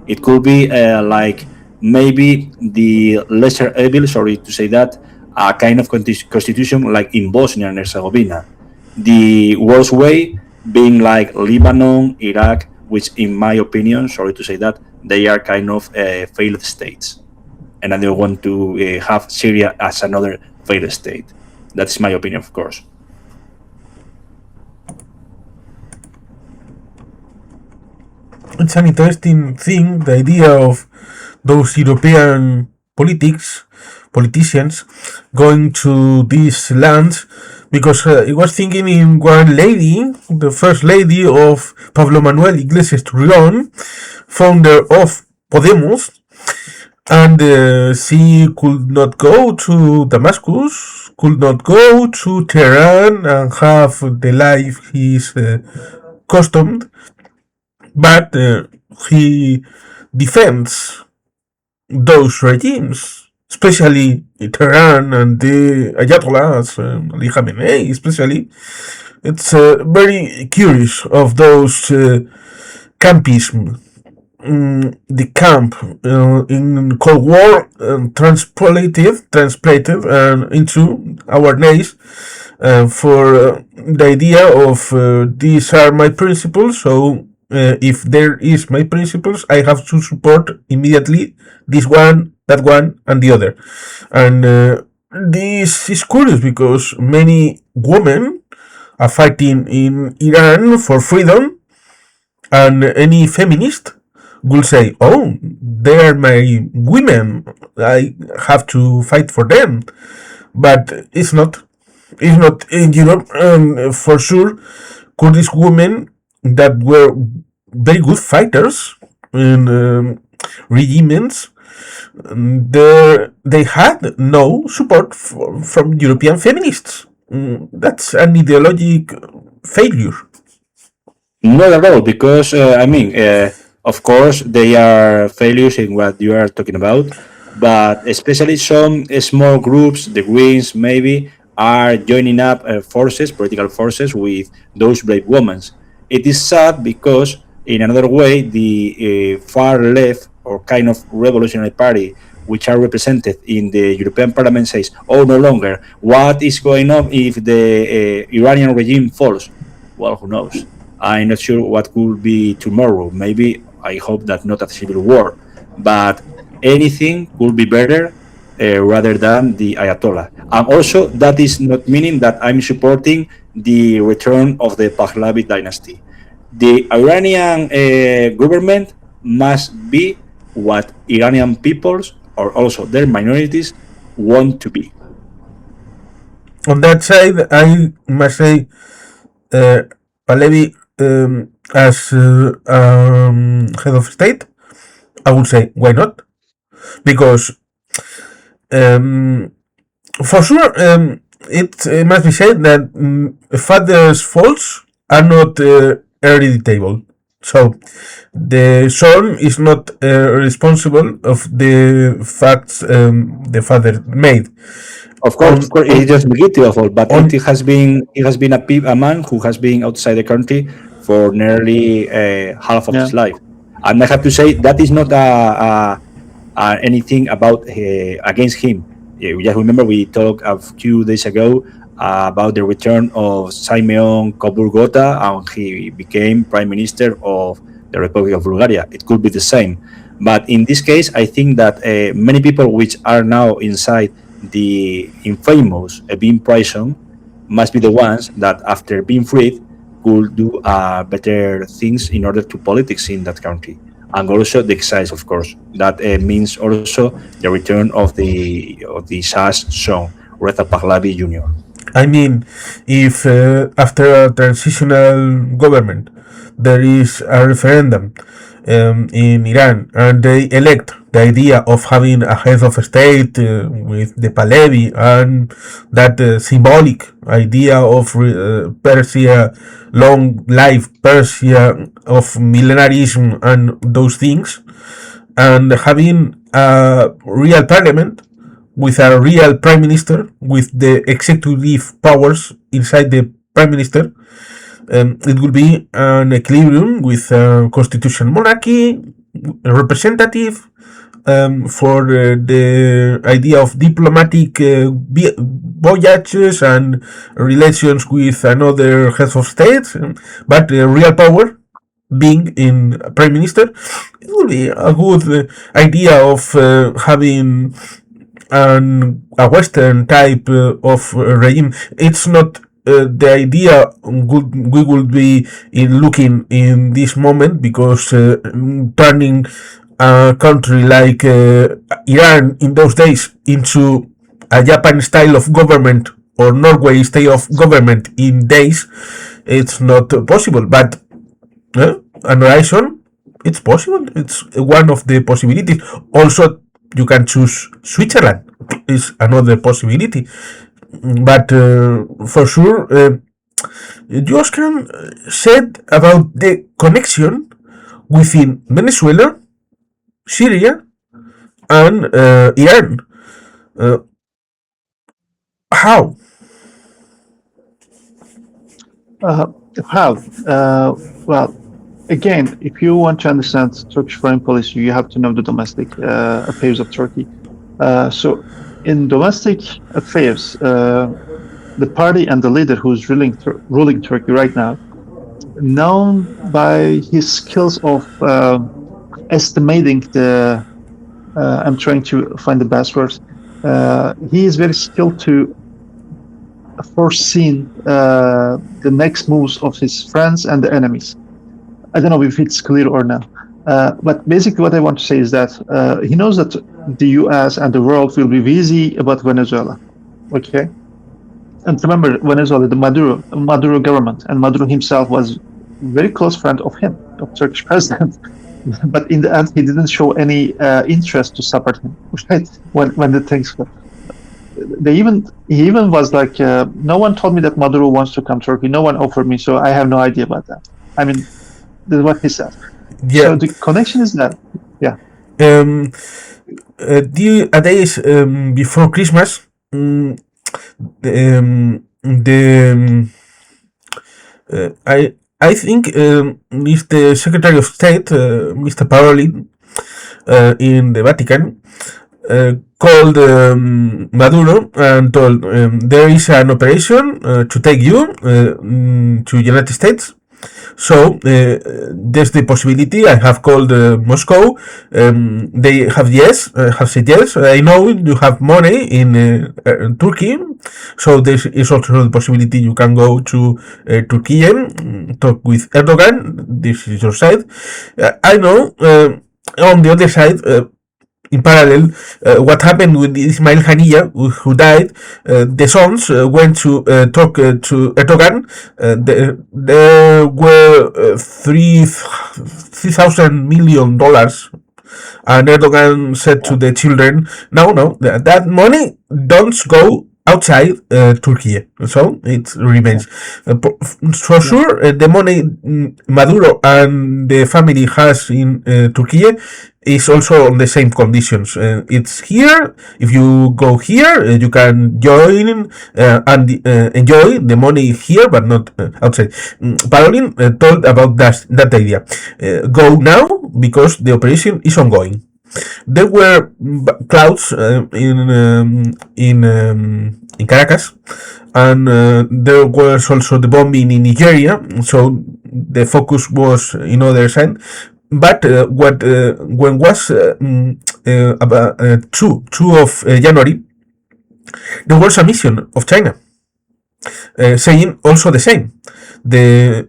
It could be like maybe the lesser evil, sorry to say that, a kind of constitution like in Bosnia and Herzegovina. The worst way being like Lebanon, Iraq, which in my opinion, sorry to say that, they are kind of failed states. And I don't want to have Syria as another failed state. That's my opinion, of course. It's an interesting thing, the idea of those European politicians going to these lands, because I was thinking in one lady, the first lady of Pablo Manuel Iglesias Turrión, founder of Podemos, and she could not go to Damascus, could not go to Tehran and have the life he's accustomed, but he defends those regimes, especially Tehran and the Ayatollahs, Ali Khamenei especially. It's very curious of those campism. The camp in Cold War transplanted into our days for the idea of these are my principles, so if there is my principles, I have to support immediately this one, that one, and the other. And this is curious because many women are fighting in Iran for freedom, and any feminist will say, oh, they are my women, I have to fight for them. But it's not, for sure, Kurdish women that were very good fighters in regimes, they had no support from European feminists. That's an ideological failure. Not at all, because of course, they are failures in what you are talking about, but especially some small groups, the Greens maybe, are joining up political forces with those brave women. It is sad because, in another way, the far left or kind of revolutionary party, which are represented in the European Parliament, says, oh, no longer. What is going on if the Iranian regime falls? Well, who knows? I'm not sure what could be tomorrow. Maybe I hope that not a civil war, but anything could be better rather than the Ayatollah. And also, that is not meaning that I'm supporting the return of the Pahlavi dynasty. The Iranian government must be what Iranian peoples or also their minorities want to be. On that side, I must say, Pahlavi as head of state, I would say why not? Because for sure, it must be said that father's faults are not hereditable. So the son is not responsible of the facts the father made. Of course, he is just guilty of all, but he has been a man who has been outside the country for nearly half of his life, and I have to say that is not anything about against him. Just remember we talked a few days ago about the return of Simeon Koburgota, and he became prime minister of the Republic of Bulgaria. It could be the same, but in this case, I think that many people which are now inside the infamous being prison must be the ones that, after being freed, could do better things in order to politics in that country. And also the exile, of course. That means also the return of the Shah's son, Reza Pahlavi Jr. I mean, if after a transitional government there is a referendum in Iran and they elect the idea of having a head of state with the Pahlavi and that symbolic idea of Persia, long life Persia, of millenarism and those things, and having a real parliament with a real prime minister with the executive powers inside the prime minister, it will be an equilibrium with a constitutional monarchy, representative, for the idea of diplomatic voyages and relations with another head of state, but real power being in prime minister. It will be a good idea of having a Western type of regime. It's not the idea we will be looking in this moment, because turning a country like Iran in those days into a Japan style of government or Norway style of government in days, it's not possible. But an horizon, it's possible. It's one of the possibilities. Also, you can choose Switzerland, is another possibility. But for sure, Özcan said about the connection within Venezuela, Syria, and Iran. How? Well, again, if you want to understand Turkish foreign policy, you have to know the domestic affairs of Turkey. So, in domestic affairs, the party and the leader who's ruling Turkey right now, known by his skills of estimating the, I'm trying to find the best words, he is very skilled to foresee the next moves of his friends and the enemies. I don't know if it's clear or not. But basically what I want to say is that he knows that the US and the world will be busy about Venezuela. Okay? And remember, Venezuela, the Maduro government, and Maduro himself was very close friend of him, of Turkish president. But in the end, he didn't show any interest to support him, right? When the things were. He even was like, no one told me that Maduro wants to come to Turkey. No one offered me, so I have no idea about that. I mean, that's what he said. Yeah. So the connection is that, yeah. The days before Christmas, I think Mr. Secretary of State, Mr. Parolin, in the Vatican, called Maduro and told there is an operation to take you to United States, So there's the possibility. I have called Moscow. They have said yes. I know you have money in Turkey, so there is also the possibility you can go to Turkey, talk with Erdogan. This is your side. I know. On the other side, in parallel, what happened with Ismail Haniyeh, who died, the sons went to talk to Erdogan. There were $3,000 million, and Erdogan said to the children, no, that money don't go outside Turkey, so it remains. For sure, the money Maduro and the family has in Turkey is also on the same conditions. It's here. If you go here, you can join and enjoy the money here, but not outside. Parolin told about that idea. Go now because the operation is ongoing. There were clouds in Caracas, and there was also the bombing in Nigeria. So the focus was in other side. But when was about 2 of January, there was a mission of China saying also the same. The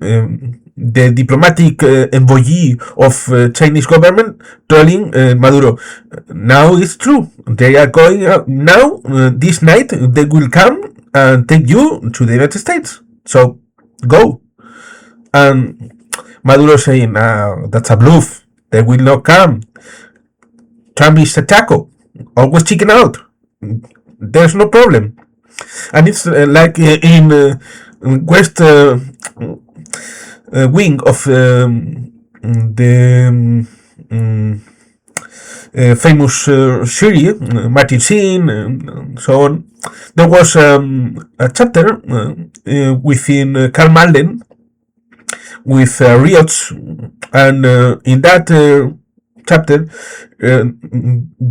diplomatic envoy of Chinese government telling Maduro, now it's true. They are going out now. This night they will come and take you to the United States. So go. And Maduro saying, that's a bluff. They will not come. Trump is a taco. Always chicken out. There's no problem. And it's like in West wing of the famous series, Martin Sheen, and so on. There was a chapter within Karl Malden with riots, and in that chapter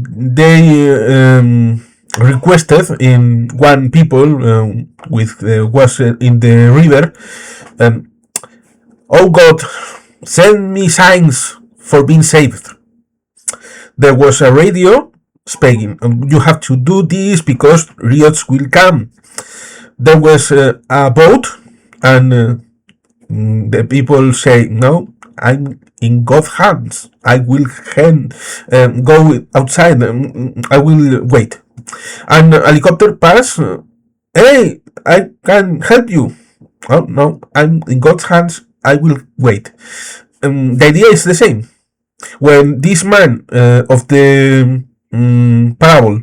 they requested in one people with was in the river, oh God, send me signs for being saved. There was a radio speaking, you have to do this because riots will come. There was a boat, and the people say, no, I'm in God's hands. I will go outside. I will wait. And helicopter pass. Hey, I can help you. Oh no, I'm in God's hands. I will wait. The idea is the same. When this man of the parable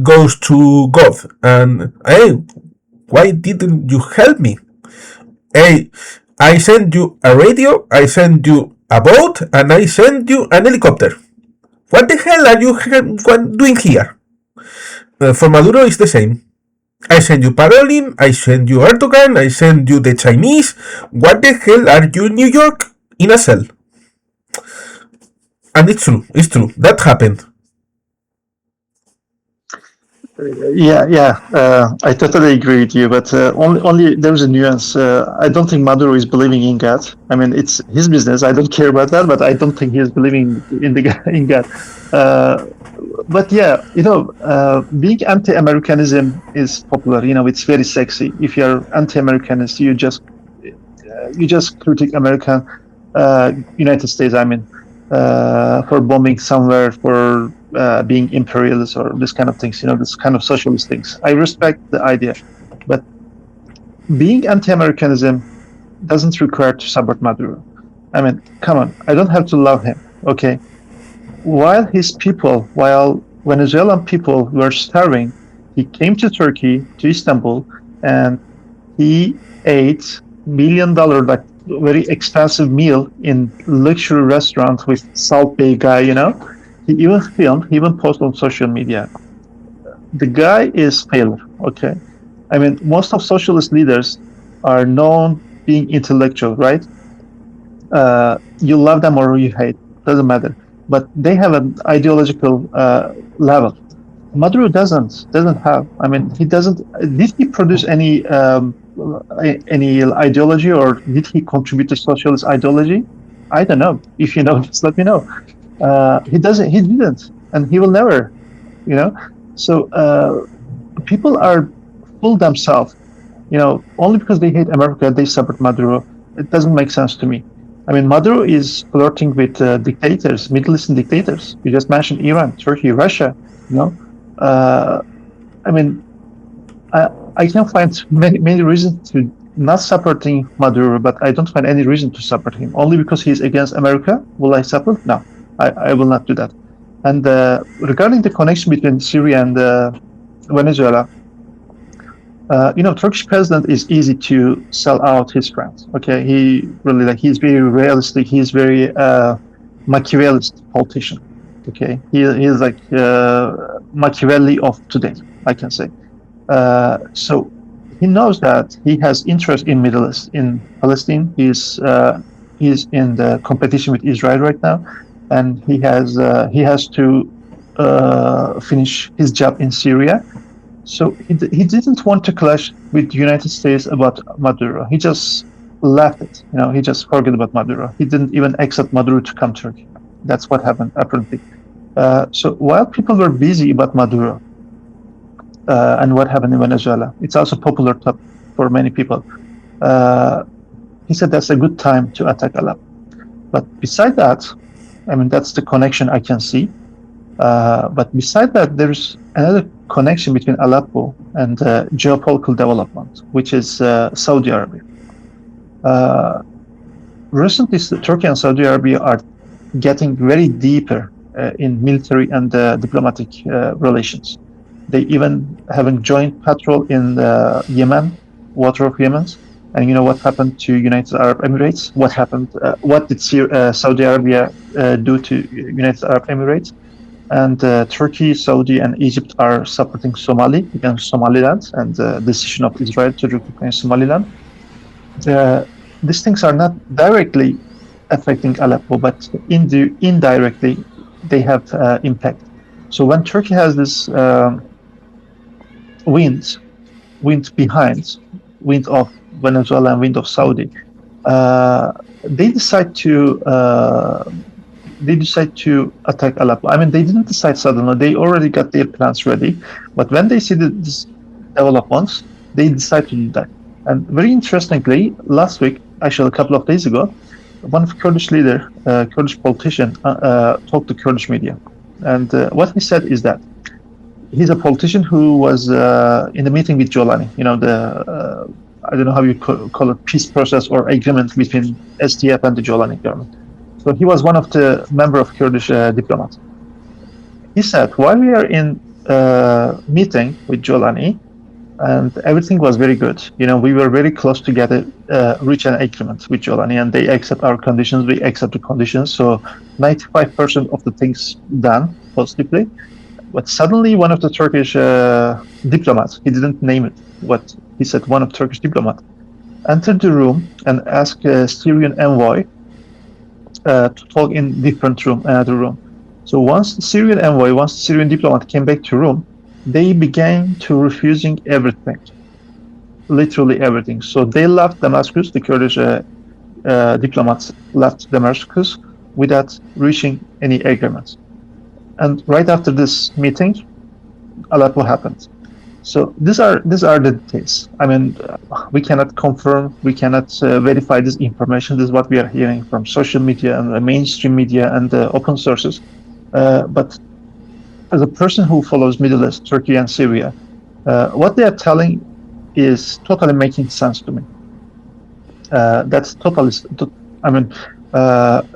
goes to God and, hey, why didn't you help me? Hey, I send you a radio, I send you a boat, and I send you an helicopter. What the hell are you doing here? For Maduro, it's the same. I send you Parolin, I send you Erdogan, I send you the Chinese. What the hell are you in New York in a cell? And it's true. That happened. Yeah. I totally agree with you, but only there's a nuance. I don't think Maduro is believing in God. I mean, it's his business. I don't care about that, but I don't think he's believing in God. But yeah, being anti-Americanism is popular. It's very sexy. If you're anti-Americanist, you just critique American, United States. I mean, for bombing somewhere, for being imperialist or this kind of things, this kind of socialist things. I respect the idea, but being anti-Americanism doesn't require to support Maduro. I mean, come on, I don't have to love him, okay? While Venezuelan people were starving, he came to Turkey, to Istanbul, and he ate $1 million, like very expensive meal in luxury restaurant with Salt Bay guy, He even filmed, he even posted on social media. The guy is failure, okay? I mean, most of socialist leaders are known being intellectual, right? You love them or you hate, doesn't matter. But they have an ideological level. Maduro doesn't have. I mean, he doesn't. Did he produce any ideology, or did he contribute to socialist ideology? I don't know. If you know, just let me know. He doesn't. He didn't, and he will never. You know. So people are fool themselves. You know, only because they hate America, they support Maduro. It doesn't make sense to me. I mean, Maduro is flirting with dictators, Middle Eastern dictators. You just mentioned Iran, Turkey, Russia. You know. I mean, I can find many reasons to not supporting Maduro, but I don't find any reason to support him. Only because he's against America, will I support? No, I will not do that. And regarding the connection between Syria and Venezuela, you know, Turkish president is easy to sell out his friends. Okay, he really he's very realistic. He's very Machiavellist politician. Okay, he is like Machiavelli of today, I can say. So he knows that he has interest in Middle East, in Palestine. He's in the competition with Israel right now, and he has to finish his job in Syria. So he didn't want to clash with the United States about Maduro. He just left it. You know, he just forgot about Maduro. He didn't even accept Maduro to come to Turkey. That's what happened apparently. So while people were busy about Maduro and what happened in Venezuela, it's also popular topic for many people. He said that's a good time to attack Aleppo. But beside that, I mean, that's the connection I can see. But beside that, there's another connection between Aleppo and geopolitical development, which is Saudi Arabia. Recently, Turkey and Saudi Arabia are getting very deeper in military and diplomatic relations. They even have a joint patrol in Yemen, water of Yemen. And you know what happened to United Arab Emirates? What happened? What did Saudi Arabia do to United Arab Emirates? And Turkey, Saudi, and Egypt are supporting Somali against Somaliland and the decision of Israel to reclaim Somaliland. These things are not directly affecting Aleppo, but indirectly they have impact. So when Turkey has this wind behind, wind of Venezuela and wind of Saudi, they decide to attack Aleppo. I mean, they didn't decide suddenly. They already got their plans ready. But when they see this developments, they decide to do that. And very interestingly, last week, actually a couple of days ago, one of Kurdish leader, Kurdish politician, talked to Kurdish media. And what he said is that he's a politician who was in the meeting with Jolani, you know, the, I don't know how you call it, peace process or agreement between SDF and the Jolani government. So he was one of the member of Kurdish diplomats. He said, while we are in meeting with Jolani, and everything was very good. You know, we were very close to reach an agreement with Jolani, and they accept our conditions, we accept the conditions. So 95% of the things done positively. But suddenly one of the Turkish diplomats, he didn't name it, what he said, one of Turkish diplomat, entered the room and asked a Syrian envoy to talk in different room, another room. So once the Syrian diplomat came back to room, they began to refusing everything, literally everything. So they left Damascus, the Kurdish diplomats left Damascus without reaching any agreements. And right after this meeting, Aleppo happened. So these are the details. I mean, we cannot confirm, we cannot verify this information. This is what we are hearing from social media and the mainstream media and the open sources. But as a person who follows Middle East, Turkey and Syria, what they are telling is totally making sense to me. That's totally. I mean,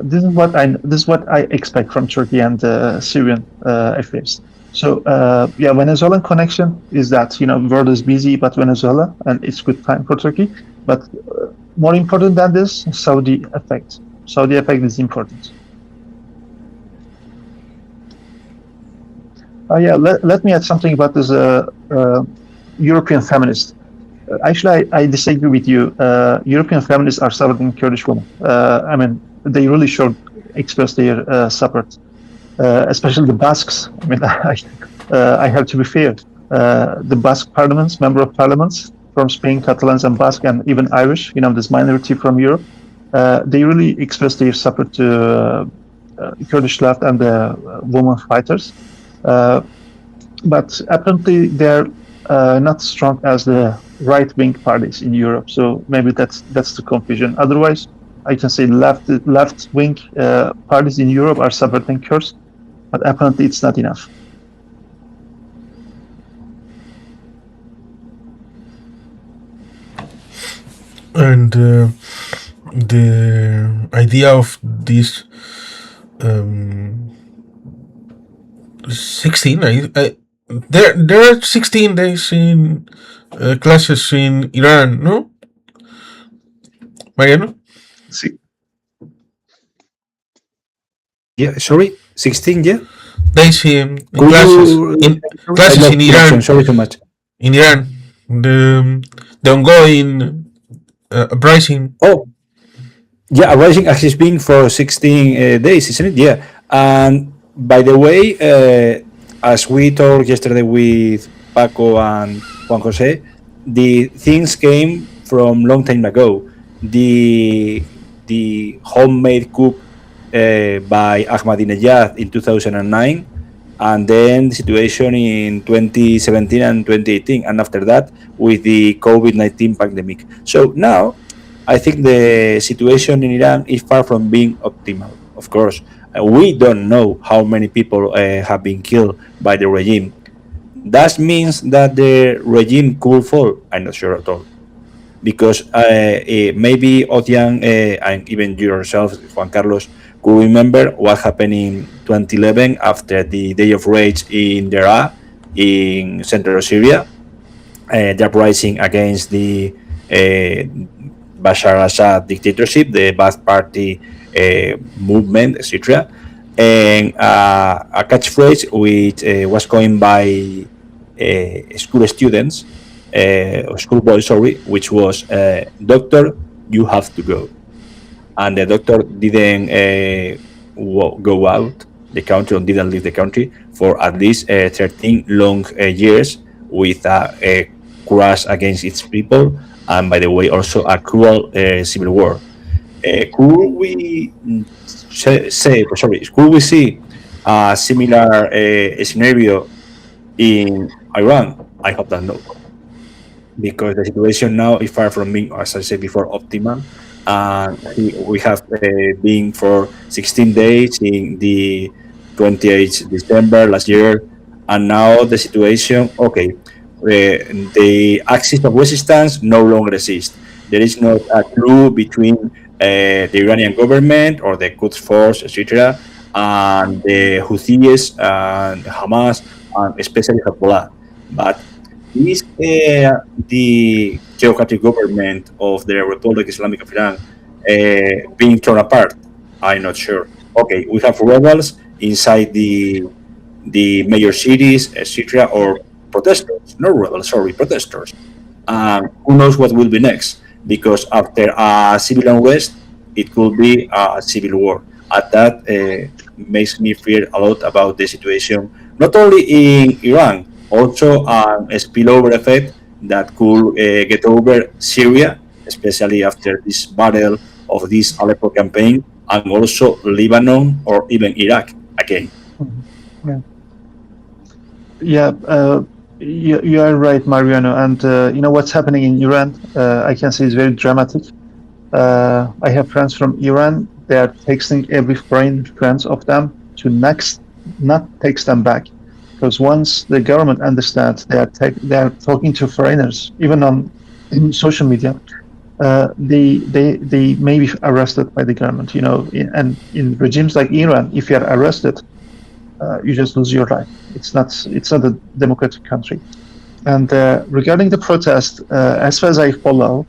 this is what I expect from Turkey and Syrian affairs. So yeah, Venezuelan connection is that, you know, world is busy about Venezuela and it's good time for Turkey. But more important than this, Saudi effect. Saudi effect is important. Yeah, let me add something about this European feminists. Actually, I disagree with you. European feminists are supporting Kurdish women. I mean, they really should express their support, especially the Basques. I mean, I have to be fair. The Basque parliaments, member of parliaments from Spain, Catalans, and Basque, and even Irish, this minority from Europe, they really expressed their support to Kurdish left and the women fighters. But apparently they're not strong as the right-wing parties in Europe. So maybe that's the confusion. Otherwise, I can say left-wing parties in Europe are supporting Kurds, but apparently it's not enough. And the idea of this 16, there are 16 days in classes in Iran, no? Mariano? Yeah, sorry, 16, yeah? Days in classes in Iran. Sorry too much. In Iran, the ongoing uprising. Oh, yeah, uprising has been for 16 days, isn't it? Yeah. And by the way, as we talked yesterday with Paco and Juan Jose, the things came from long time ago. The homemade coup by Ahmadinejad in 2009, and then the situation in 2017 and 2018, and after that with the COVID-19 pandemic. So now, I think the situation in Iran is far from being optimal. Of course, we don't know how many people have been killed by the regime. That means that the regime could fall. I'm not sure at all, because maybe Özcan and even yourself, Juan Carlos, could remember what happened in 2011 after the Day of Rage in Daraa, in central Syria, the uprising against the Bashar Assad dictatorship, the Ba'ath Party movement, etc. And a catchphrase which was coined by school students, schoolboys, sorry, which was, "Doctor, you have to go." And the doctor didn't go out the country, or didn't leave the country for at least 13 long years, with a crash against its people, and by the way, also a cruel civil war. Could we see a similar scenario in Iran? I hope that no, because the situation now is far from being, as I said before, optimal. We have been for 16 days in the 28th December last year, and now the situation, okay, the axis of resistance no longer exists. There is not a clue between the Iranian government or the Quds Force, etc., and the Houthis and Hamas, and especially Hezbollah. But is the theocratic government of the Republic Islamic of Iran being torn apart? I'm not sure. Okay, we have rebels inside the major cities, etc., or protesters, not rebels, sorry, protesters. Who knows what will be next? Because after a civil unrest, it could be a civil war. And that makes me fear a lot about the situation, not only in Iran, also a spillover effect that could get over Syria, especially after this battle of this Aleppo campaign, and also Lebanon or even Iraq again. Yeah, you are right, Mariano. And what's happening in Iran, I can say is very dramatic. I have friends from Iran. They are texting every foreign friends of them to not text them back. Because once the government understands they are talking to foreigners, even on social media, they may be arrested by the government. And in regimes like Iran, if you are arrested, you just lose your life. It's not a democratic country. And regarding the protest, as far as I follow,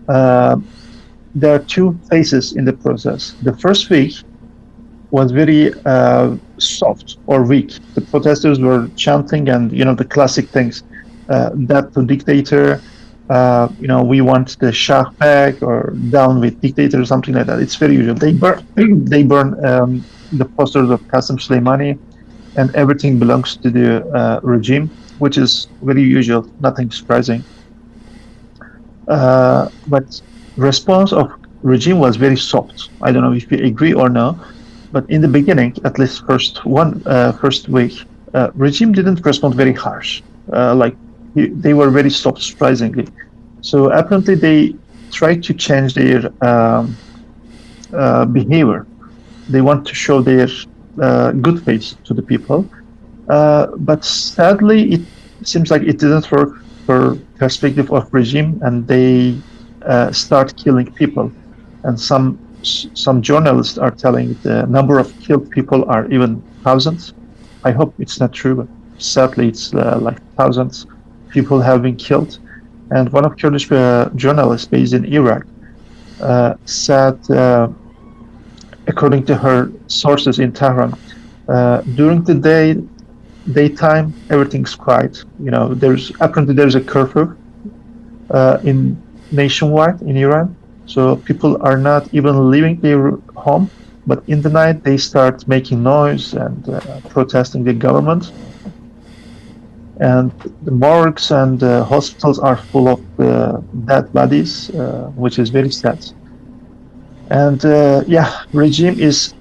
there are two phases in the process. The first week was very soft or weak. The protesters were chanting and the classic things, that the dictator, we want the Shah back, or down with dictator, or something like that. It's very usual. They burn the posters of Qasem Soleimani. and everything belongs to the regime, which is very usual, nothing surprising. But response of regime was very soft. I don't know if you agree or no, but in the beginning, at least first week, regime didn't respond very harsh. They were very soft, surprisingly. So apparently they tried to change their behavior. They want to show their good face to the people, but sadly, it seems like it didn't work for perspective of regime, and they start killing people. And some journalists are telling the number of killed people are even thousands. I hope it's not true, but sadly, it's like thousands. People have been killed. And one of Kurdish journalists based in Iraq said, according to her sources in Tehran, during the daytime, everything's quiet. Apparently there's a curfew in nationwide in Iran, so people are not even leaving their home. But in the night, they start making noise and protesting the government. And the morgues and hospitals are full of dead bodies, which is very sad. And regime is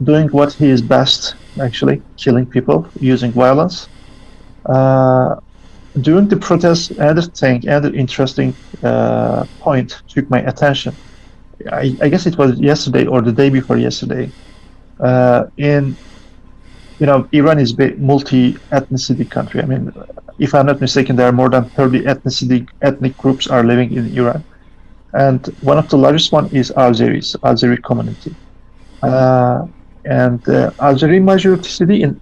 doing what he is best, actually, killing people using violence. During the protest, another interesting point took my attention. I guess it was yesterday or the day before yesterday. Iran is a multi-ethnicity country. I mean, if I'm not mistaken, there are more than 30 ethnic groups are living in Iran. And one of the largest one is Azeri community. And Azeri majority city in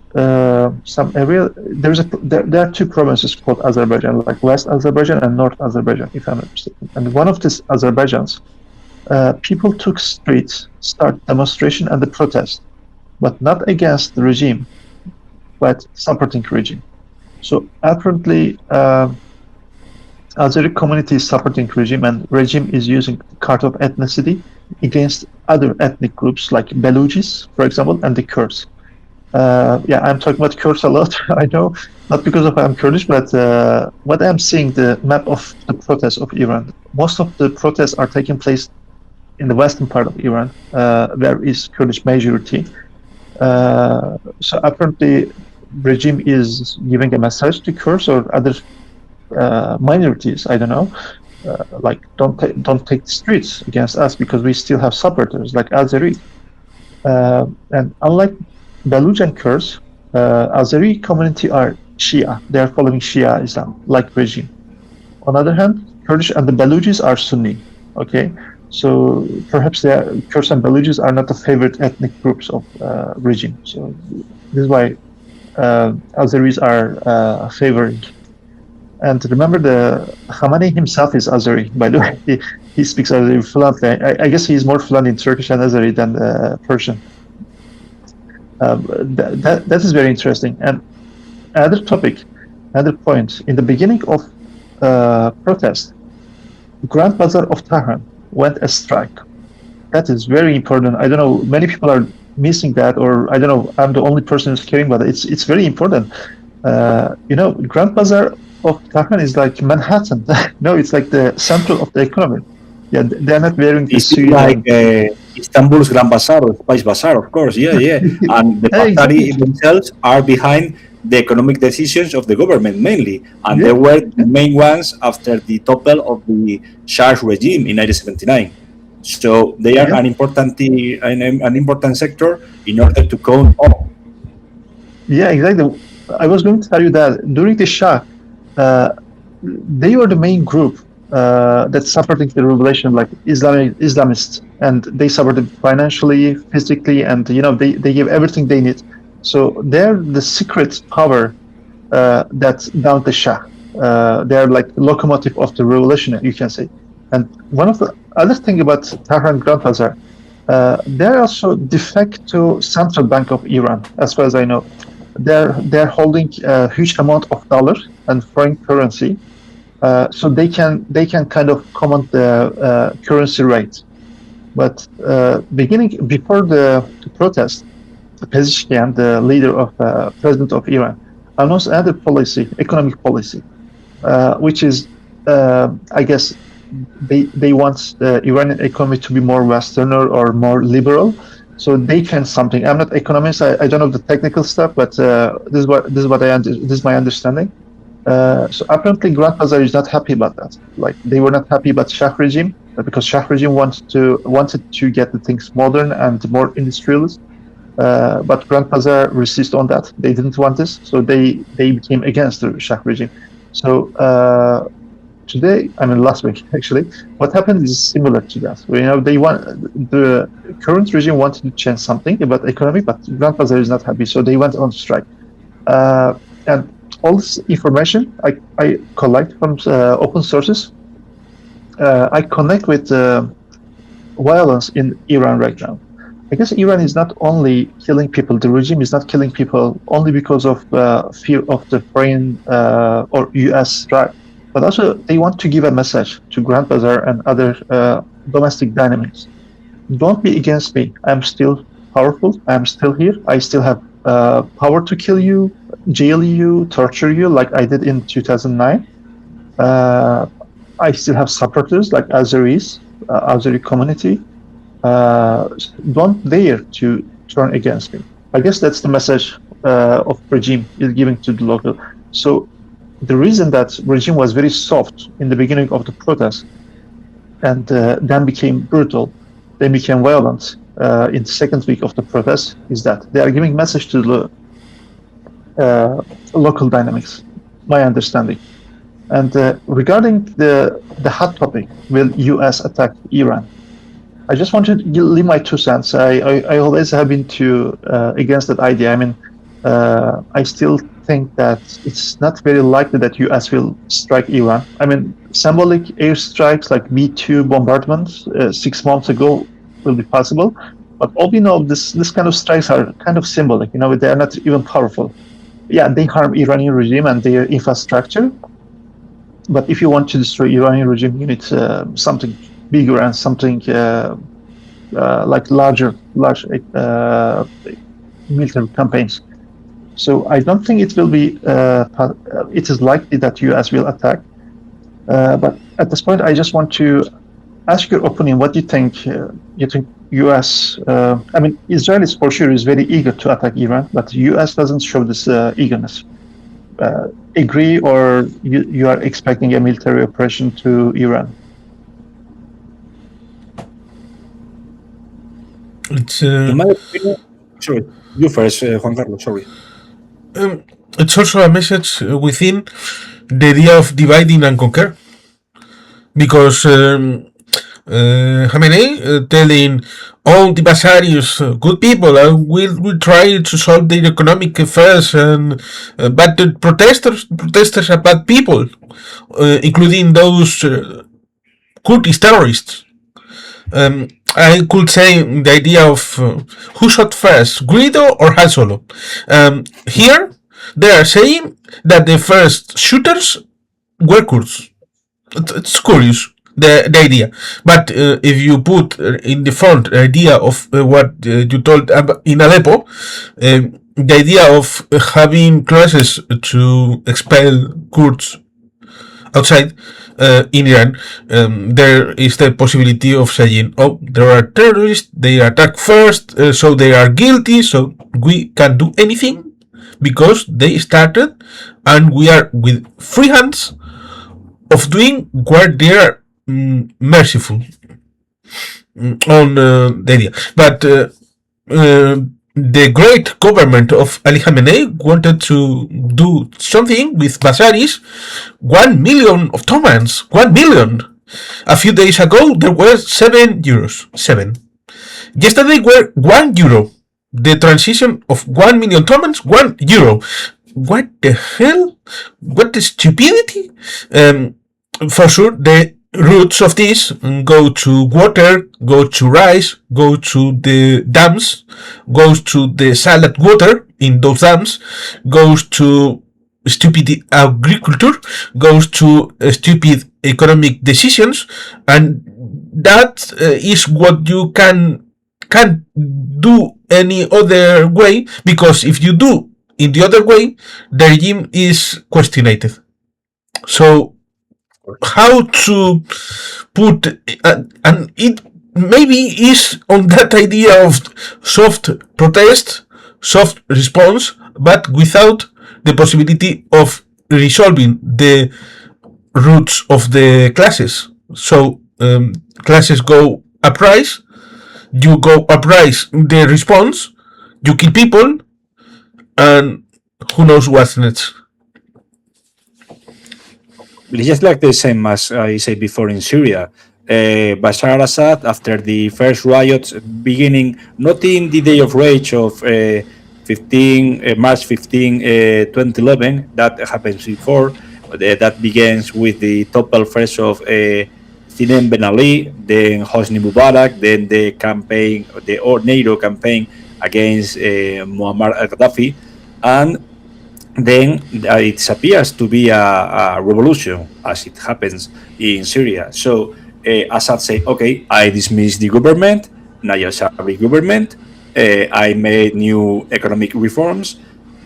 some area, there are two provinces called Azerbaijan, like West Azerbaijan and North Azerbaijan, if I'm not mistaken. And one of these Azerbaijans, people took streets, start demonstration and the protest, but not against the regime, but supporting regime. So apparently, Azeri community is supporting regime, and regime is using the card of ethnicity against other ethnic groups like Baluchis, for example, and the Kurds. I'm talking about Kurds a lot. I know, not because I'm Kurdish, but what I'm seeing, the map of the protests of Iran. Most of the protests are taking place in the western part of Iran, where is Kurdish majority. So apparently, regime is giving a message to Kurds or other minorities. I don't know, like don't take the streets against us because we still have supporters like Azeri. And unlike Baluch and Kurds, Azeri community are Shia. They are following Shia Islam, like regime. On the other hand, Kurdish and the Baluchis are Sunni. Okay. So perhaps Kurds and Baluchis are not the favorite ethnic groups of regime. So this is why Azeris are favoring. And remember, the Khamenei himself is Azeri. By the way, he speaks Azeri fluently. I guess he's more fluent in Turkish and Azeri than Persian. That is very interesting. And another point. In the beginning of protest, Grand Bazaar of Tehran went a strike. That is very important. I don't know, many people are missing that, or I don't know, I'm the only person who's caring about it. It's very important. Grand Bazaar of Tehran is like Manhattan. No, it's like the central of the economy. Yeah, they're not wearing the suit. Like Istanbul's Grand Bazaar or Spice Bazaar, of course. Yeah. And the Bazaari themselves are behind the economic decisions of the government mainly, and they were the main ones after the topple of the Shah regime in 1979. So they are an important sector in order to count up. Yeah, exactly. I was going to tell you that during the Shah, they were the main group that supporting the revolution, like Islamists, and they supported financially, physically, and they give everything they need. So they're the secret power that's down the Shah. They're like the locomotive of the revolution, you can say. And one of the other thing about Tehran Grand Bazaar, they're also de facto central bank of Iran, as far as I know. They're holding a huge amount of dollars and foreign currency, so they can kind of command the currency rate. But before the protest, Pezeshkian, the leader of president of Iran, announced another policy, economic policy, which is, I guess, they want the Iranian economy to be more Westerner or more liberal, so they can something. I'm not economist. I don't know the technical stuff, but this is my understanding. So apparently, Grand Bazaar is not happy about that. Like they were not happy about Shah regime because Shah regime wanted to get the things modern and more industrialist. But Grand Bazaar resisted on that. They didn't want this, so they became against the Shah regime. So today, I mean last week actually, what happened is similar to that. The current regime wanted to change something about economy, but Grand Bazaar is not happy, so they went on strike. And all this information I collect from open sources. I connect with violence in Iran right now. I guess Iran is not only killing people, the regime is not killing people only because of fear of the foreign or US strike, but also they want to give a message to Grand Bazaar and other domestic dynamics. Don't be against me. I'm still powerful. I'm still here. I still have power to kill you, jail you, torture you, like I did in 2009. I still have supporters like Azeris, Azeri community. Don't dare to turn against me. I guess that's the message of regime is giving to the local. So the reason that regime was very soft in the beginning of the protest and then became brutal, then became violent in the second week of the protest is that they are giving message to the local dynamics, my understanding. And regarding the hot topic, will US attack Iran? I just wanted to leave my 2 cents. I always have been against that idea. I mean, I still think that it's not very likely that US will strike Iran. I mean, symbolic airstrikes like B-2 bombardments 6 months ago will be possible. But all we know, this kind of strikes are kind of symbolic. They are not even powerful. Yeah, they harm Iranian regime and their infrastructure. But if you want to destroy Iranian regime, you need something bigger and something like large military campaigns. So I don't think it will be. It is likely that US will attack. But at this point, I just want to ask your opinion. What do you think? You think US? I mean, Israel is for sure is very eager to attack Iran, but US doesn't show this eagerness. Agree, or you are expecting a military operation to Iran? It's In my opinion, sorry, you first, Juan Carlos, sorry. it's also a message within the idea of dividing and conquer, because Khamenei telling all the Bazaris good people and we'll try to solve their economic affairs, but the protesters are bad people, including those Kurdish terrorists. I could say the idea of who shot first, Guido or Han Solo. Here they are saying that the first shooters were Kurds. It's curious, the idea. But if you put in the front the idea of what you told in Aleppo, the idea of having classes to expel Kurds outside in Iran, there is the possibility of saying, oh, there are terrorists, they attack first, so they are guilty, so we can't do anything because they started, and we are with free hands of doing what they are merciful on the idea. But the great government of Ali Khamenei wanted to do something with Bazaris. 1 million of Ottomans, 1 million. A few days ago there were €7. 7. Yesterday were €1. The transition of 1 million Ottomans, €1. What the hell? What the stupidity? For sure, the roots of this go to water, go to rice, go to the dams, goes to the salad water in those dams, goes to stupid agriculture, goes to stupid economic decisions, and that is what you can do any other way, because if you do in the other way, the regime is questioned. So how to put and it maybe is on that idea of soft protest, soft response, but without the possibility of resolving the roots of the classes. So classes go uprise, you go uprise the response, you kill people, and who knows what's next. It's just like the same as I said before in Syria. Bashar al-Assad, after the first riots beginning, not in the day of rage of March 15, 2011, that happens before, that begins with the topple first of Sinem Ben Ali, then Hosni Mubarak, then the campaign, the NATO campaign against Muammar al-Gaddafi, and then it appears to be a revolution, as it happens in Syria. So Assad said, okay, I dismiss the government, Nayar Shari government, I made new economic reforms.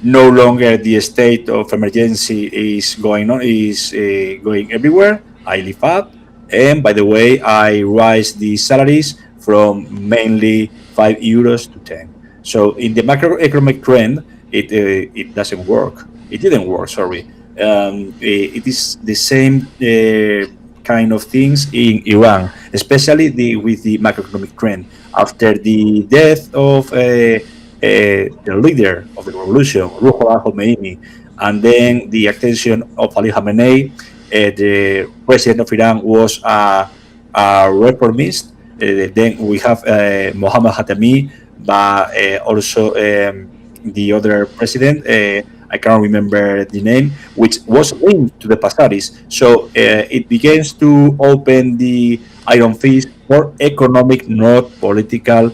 No longer the state of emergency is going on, is going everywhere. I live up. And by the way, I raise the salaries from mainly €5 to 10. So in the macroeconomic trend, it doesn't work. It didn't work. Sorry. It is the same kind of things in Iran, especially with the macroeconomic trend. After the death of the leader of the revolution, Ruhollah Khomeini, and then the accession of Ali Khamenei, the president of Iran was a reformist. Then we have Mohammad Khatami, but also the other president, I can't remember the name, which was linked to the Pasaris. So it begins to open the iron fist for economic, not political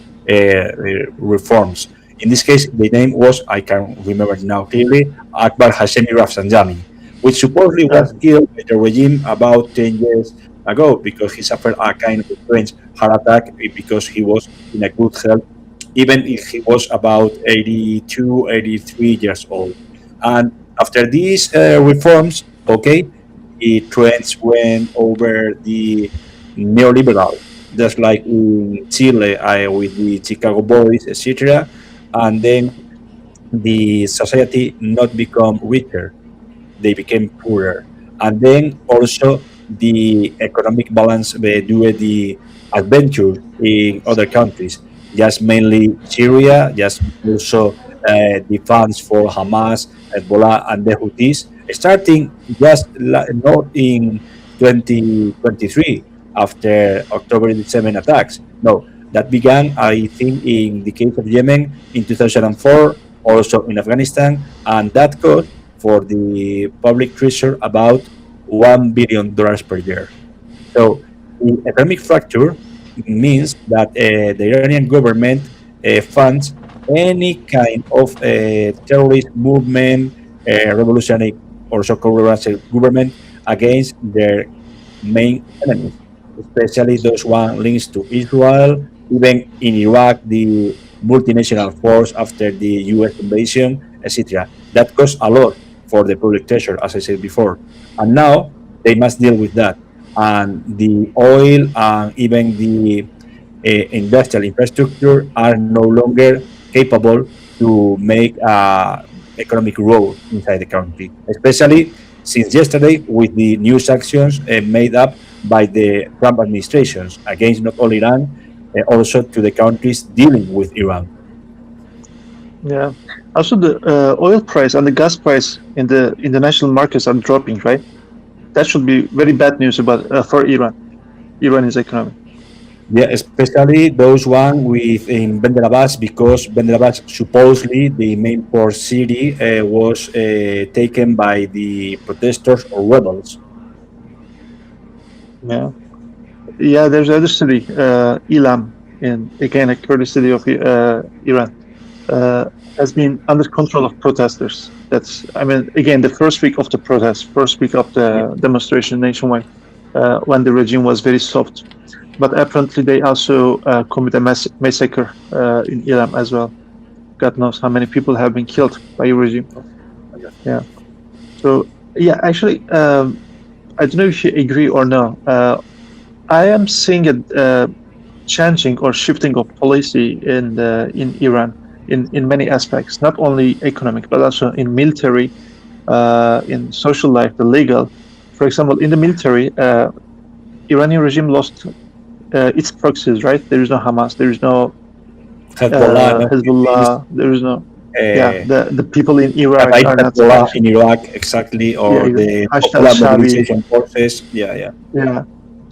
reforms. In this case, the name was, I can't remember now clearly, Akbar Hashemi Rafsanjani, which supposedly was killed by the regime about 10 years ago because he suffered a kind of strange heart attack because he was in a good health, even if he was about 82, 83 years old. And after these reforms, okay, the trends went over the neoliberal, just like in Chile with the Chicago Boys, etc. And then the society not become richer, they became poorer. And then also the economic balance due to the adventure in other countries, just mainly Syria, just also the funds for Hamas, Hezbollah, and the Houthis, starting just not in 2023 after October 7 attacks. No, that began, I think, in the case of Yemen in 2004, also in Afghanistan, and that cost for the public treasure about $1 billion per year. So the economic fracture means that the Iranian government funds any kind of terrorist movement, revolutionary or so-called revolutionary government against their main enemies, especially those one links to Israel, even in Iraq, the multinational force after the U.S. invasion, etc. That costs a lot for the public treasure, as I said before. And now they must deal with that. And the oil and even the industrial infrastructure are no longer capable to make economic growth inside the country, especially since yesterday with the new sanctions made up by the Trump administrations against not only Iran, also to the countries dealing with Iran. Yeah. Also, the oil price and the gas price in the international markets are dropping, right? That should be very bad news about for Iran's economy. Yeah, especially those one in Bandar Abbas, because Bandar Abbas supposedly the main port city was taken by the protesters or rebels. Yeah. Yeah, there's another city, Ilam, again a Kurdish city of Iran, has been under control of protesters. That's, I mean, again, the first week of the protest, first week of the demonstration nationwide, when the regime was very soft. But apparently they also commit a massacre in Iran as well. God knows how many people have been killed by your regime. Yeah. So yeah, actually, I don't know if you agree or no. I am seeing a changing or shifting of policy in Iran in many aspects, not only economic but also in military, in social life, the legal. For example, in the military, Iranian regime lost its proxies. Right, there is no Hamas, there is no Hezbollah, there is no. Yeah, the people in Iraq are not in Iraq, exactly, or the Popular Mobilization Forces. Yeah.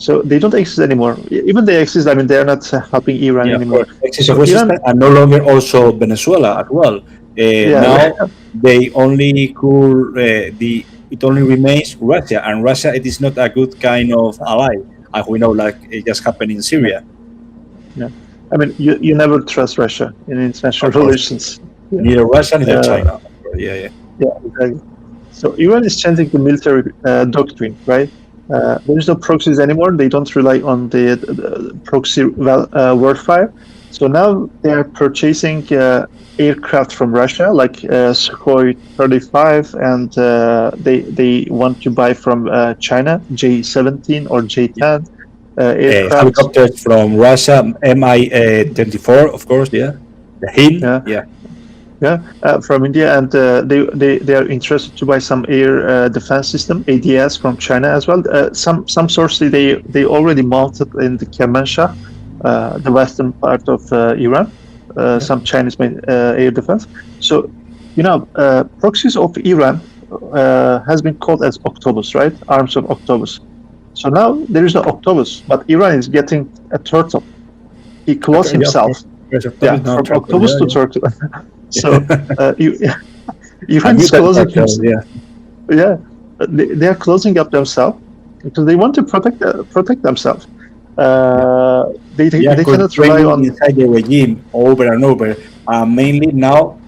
So they don't exist anymore. Even they exist, I mean, they are not helping Iran anymore. So Iran, and no longer also Venezuela as well. Now they only could it only remains Russia, and Russia it is not a good kind of ally, as we know, like it just happened in Syria. Yeah, I mean, you never trust Russia in international relations. Neither Russia, neither China. Yeah, exactly. So Iran is changing the military doctrine, right? There is no proxies anymore. They don't rely on the proxy warfare. So now they are purchasing aircraft from Russia, like Sukhoi 35, and they want to buy from China J-17 or J-10 aircraft. Helicopters from Russia, Mi-24, of course. Yeah, the Hind. From India, and they are interested to buy some air defense system ADS from China as well. Some sources they already mounted in the Kermanshah, the western part of Iran, some Chinese made air defense. So proxies of Iran has been called as Octopus, right? Arms of Octopus. So now there is no Octopus, but Iran is getting a turtle. He closed himself. From Octopus to turtle. So Iran is closing himself. They are closing up themselves because they want to protect themselves. They cannot rely on inside the regime over and over. Mainly now,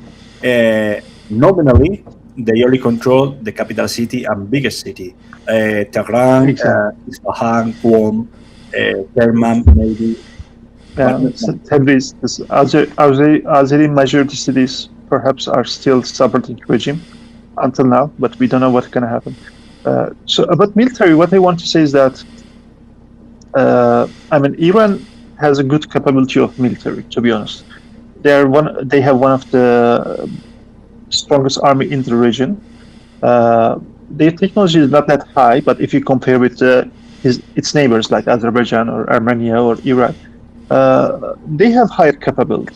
nominally, they only control the capital city and biggest city, Tehran, Isfahan, Qom, Kerman, maybe. Tabriz, Azeri majority cities perhaps are still supporting regime until now, but we don't know what's going to happen. So about military, what I want to say is that Iran has a good capability of military. To be honest, they have one of the strongest army in the region. Their technology is not that high, but if you compare with its neighbors like Azerbaijan or Armenia or Iraq, they have higher capability,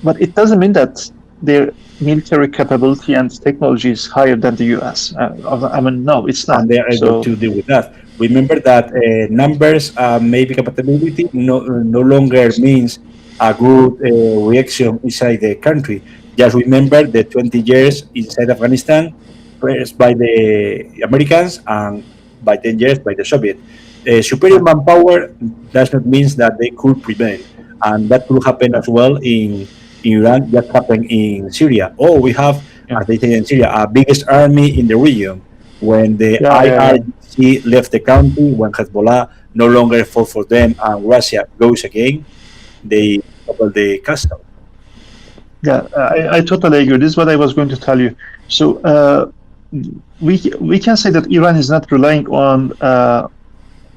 but it doesn't mean that their military capability and technology is higher than the US. No, it's not. And they are able to deal with that. Remember that numbers, maybe capability, no longer means a good reaction inside the country. Just remember the 20 years inside Afghanistan, first by the Americans and by 10 years by the Soviets. Superior manpower does not mean that they could prevail, and that could happen as well in Iran. That happened in Syria. We have, as they say in Syria, our biggest army in the region. When the IRGC left the country, when Hezbollah no longer fought for them, and Russia goes again, they topple the castle. Yeah, I totally agree. This is what I was going to tell you. So we can say that Iran is not relying on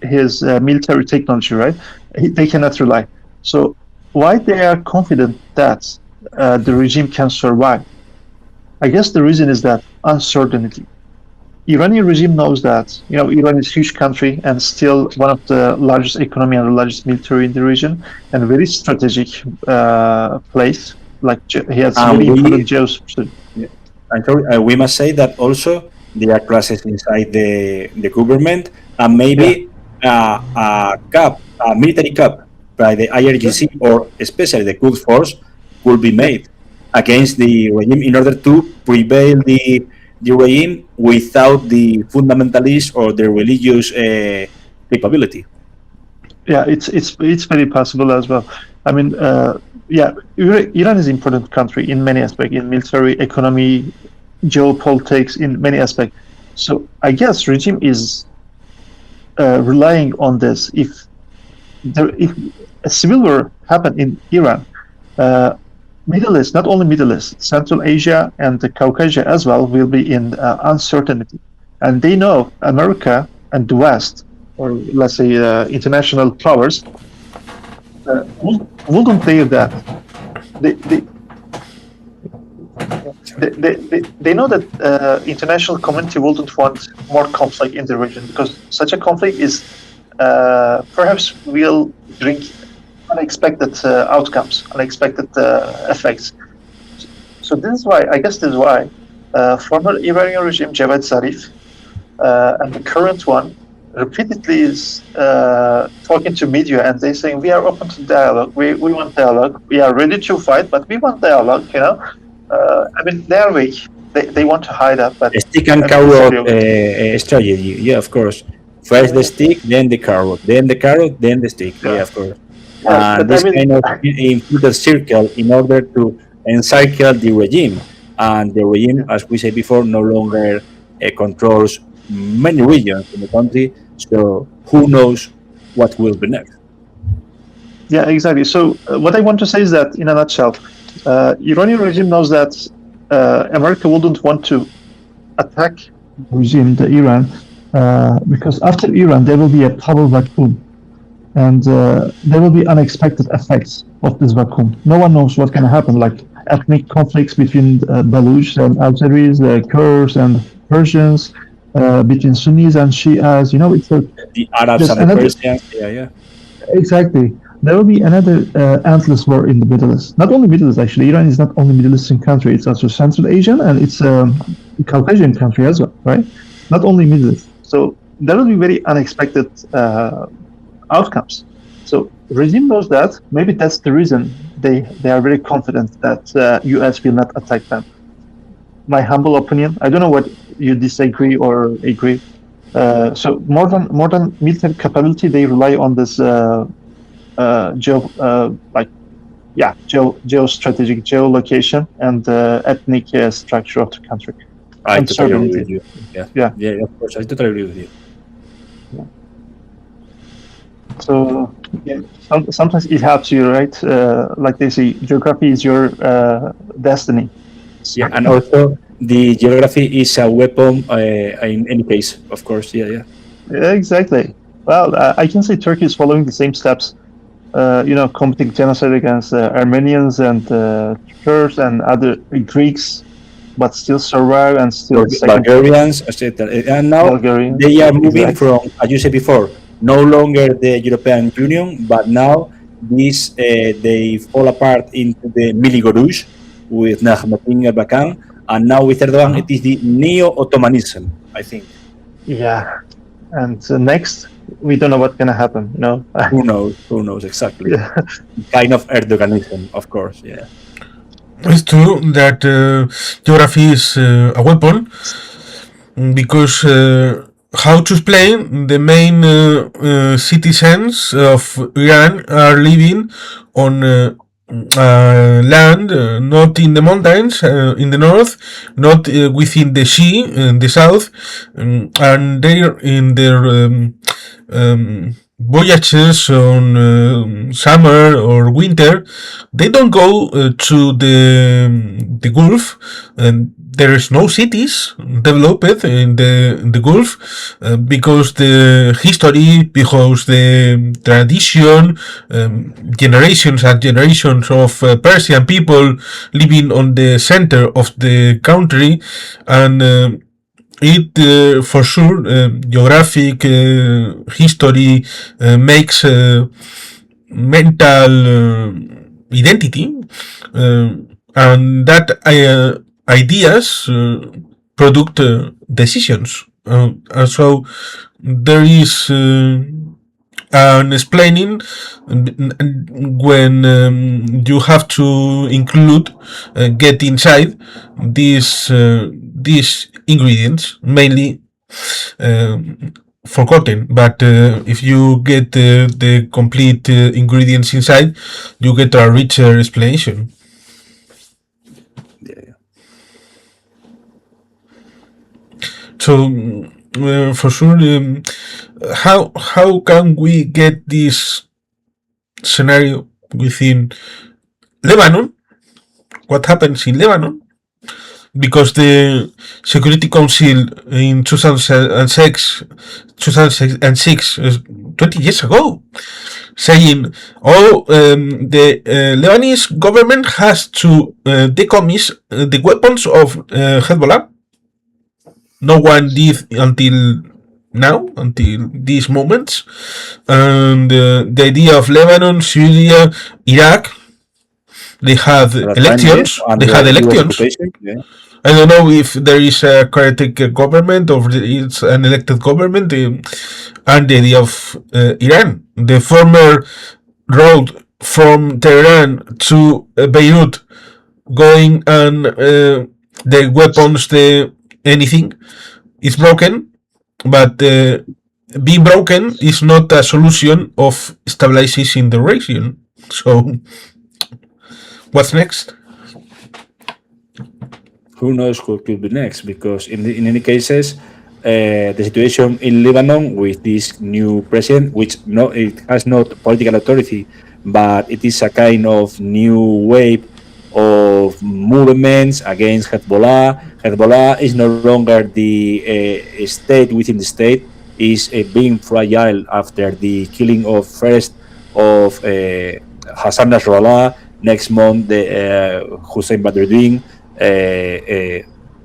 his military technology, right? They cannot rely. So why they are confident that the regime can survive? I guess the reason is that uncertainty. Iranian regime knows that Iran is a huge country and still one of the largest economy and the largest military in the region, and a very strategic place. Like he has very important geostrategy. We must say that also there are classes inside the government, and maybe a military cap by the IRGC or especially the Quds Force will be made against the regime in order to prevail the regime without the fundamentalist or the religious capability. Yeah, it's very possible as well. I mean, Iran is an important country in many aspects, in military, economy, geopolitics, in many aspects. So I guess regime is relying on this. If a civil war happened in Iran, Middle East, not only Middle East, Central Asia and the Caucasia as well will be in uncertainty. And they know America and the West, or let's say international powers, wouldn't dare that. They know that international community wouldn't want more conflict in the region, because such a conflict is perhaps will bring unexpected outcomes, unexpected effects. So this is why, I guess this is why former Iranian regime Javad Zarif and the current one repeatedly is talking to media, and they're saying we are open to dialogue, we want dialogue, we are ready to fight, but we want dialogue, you know. I mean, they are weak. They want to hide that, but stick and carrot strategy. Yeah, of course. First the stick, then the carrot, then the carrot, then the stick. Yeah, of course. And this kind of included circle in order to encircle the regime. And the regime, as we said before, no longer controls many regions in the country. So who knows what will be next? Yeah, exactly. So what I want to say is that, in a nutshell, Iranian regime knows that America wouldn't want to attack regime, the Iran, because after Iran there will be a power vacuum, and there will be unexpected effects of this vacuum. No one knows what's going to happen, like ethnic conflicts between Baluchs and Azeris, Kurds and Persians, between Sunnis and Shias. You know, it's the Arabs and the Persians. Yeah. Exactly. There will be another endless war in the Middle East. Not only Middle East, actually. Iran is not only Middle Eastern country, it's also Central Asian, and it's a Caucasian country as well, right? Not only Middle East. So there will be very unexpected outcomes. So regime knows that. Maybe that's the reason they are very confident that US will not attack them. My humble opinion. I don't know what you disagree or agree. So more than military capability, they rely on this geostrategic geolocation and ethnic structure of the country. I totally agree with you. Yeah, of course, I totally agree with you. Yeah. So sometimes it helps you, right? Like they say, geography is your destiny. Yeah, and also the geography is a weapon in any case, of course. Yeah, exactly. Well, I can say Turkey is following the same steps. Committing genocide against Armenians and Turks and other Greeks, but still survive and still Bulgarians, etc. And now they are moving from, as you said before, no longer the European Union, but now they fall apart into the Miligoruz with Najmatin Erbakan, and now with Erdogan it is the neo-Ottomanism, I think. Yeah, and next we don't know what's gonna happen. Who knows exactly? Yeah. Kind of Erdoganism, of course. Yeah. It's true that geography is a weapon, because how to explain the main citizens of Iran are living on land, not in the mountains in the north, not within the sea in the south, and they're in their voyages on summer or winter. They don't go to the Gulf, and there is no cities developed in the Gulf because the history, because the tradition, generations and generations of Persian people living on the center of the country, and it for sure geographic history makes mental identity, and that ideas product decisions, and so there is an explaining when you have to include get inside these ingredients, mainly forgotten, but if you get the complete ingredients inside, you get a richer explanation. So for sure, how can we get this scenario within Lebanon, what happens in Lebanon, because the Security Council in 2006, 20 years ago, saying, the Lebanese government has to decommission the weapons of Hezbollah. No one did until now, until these moments. And the idea of Lebanon, Syria, Iraq, they had elections. Yeah. I don't know if there is a chaotic government or it's an elected government. And the idea of Iran, the former road from Tehran to Beirut, going and the weapons, the anything, is broken. But being broken is not a solution of stabilizing the region. So, what's next? Who knows what could be next? Because in any cases, the situation in Lebanon with this new president, which it has not political authority, but it is a kind of new wave of movements against Hezbollah. Hezbollah is no longer the state within the state, is being fragile after the killing of first of Hassan Nasrallah, next month Hussein Badruddin,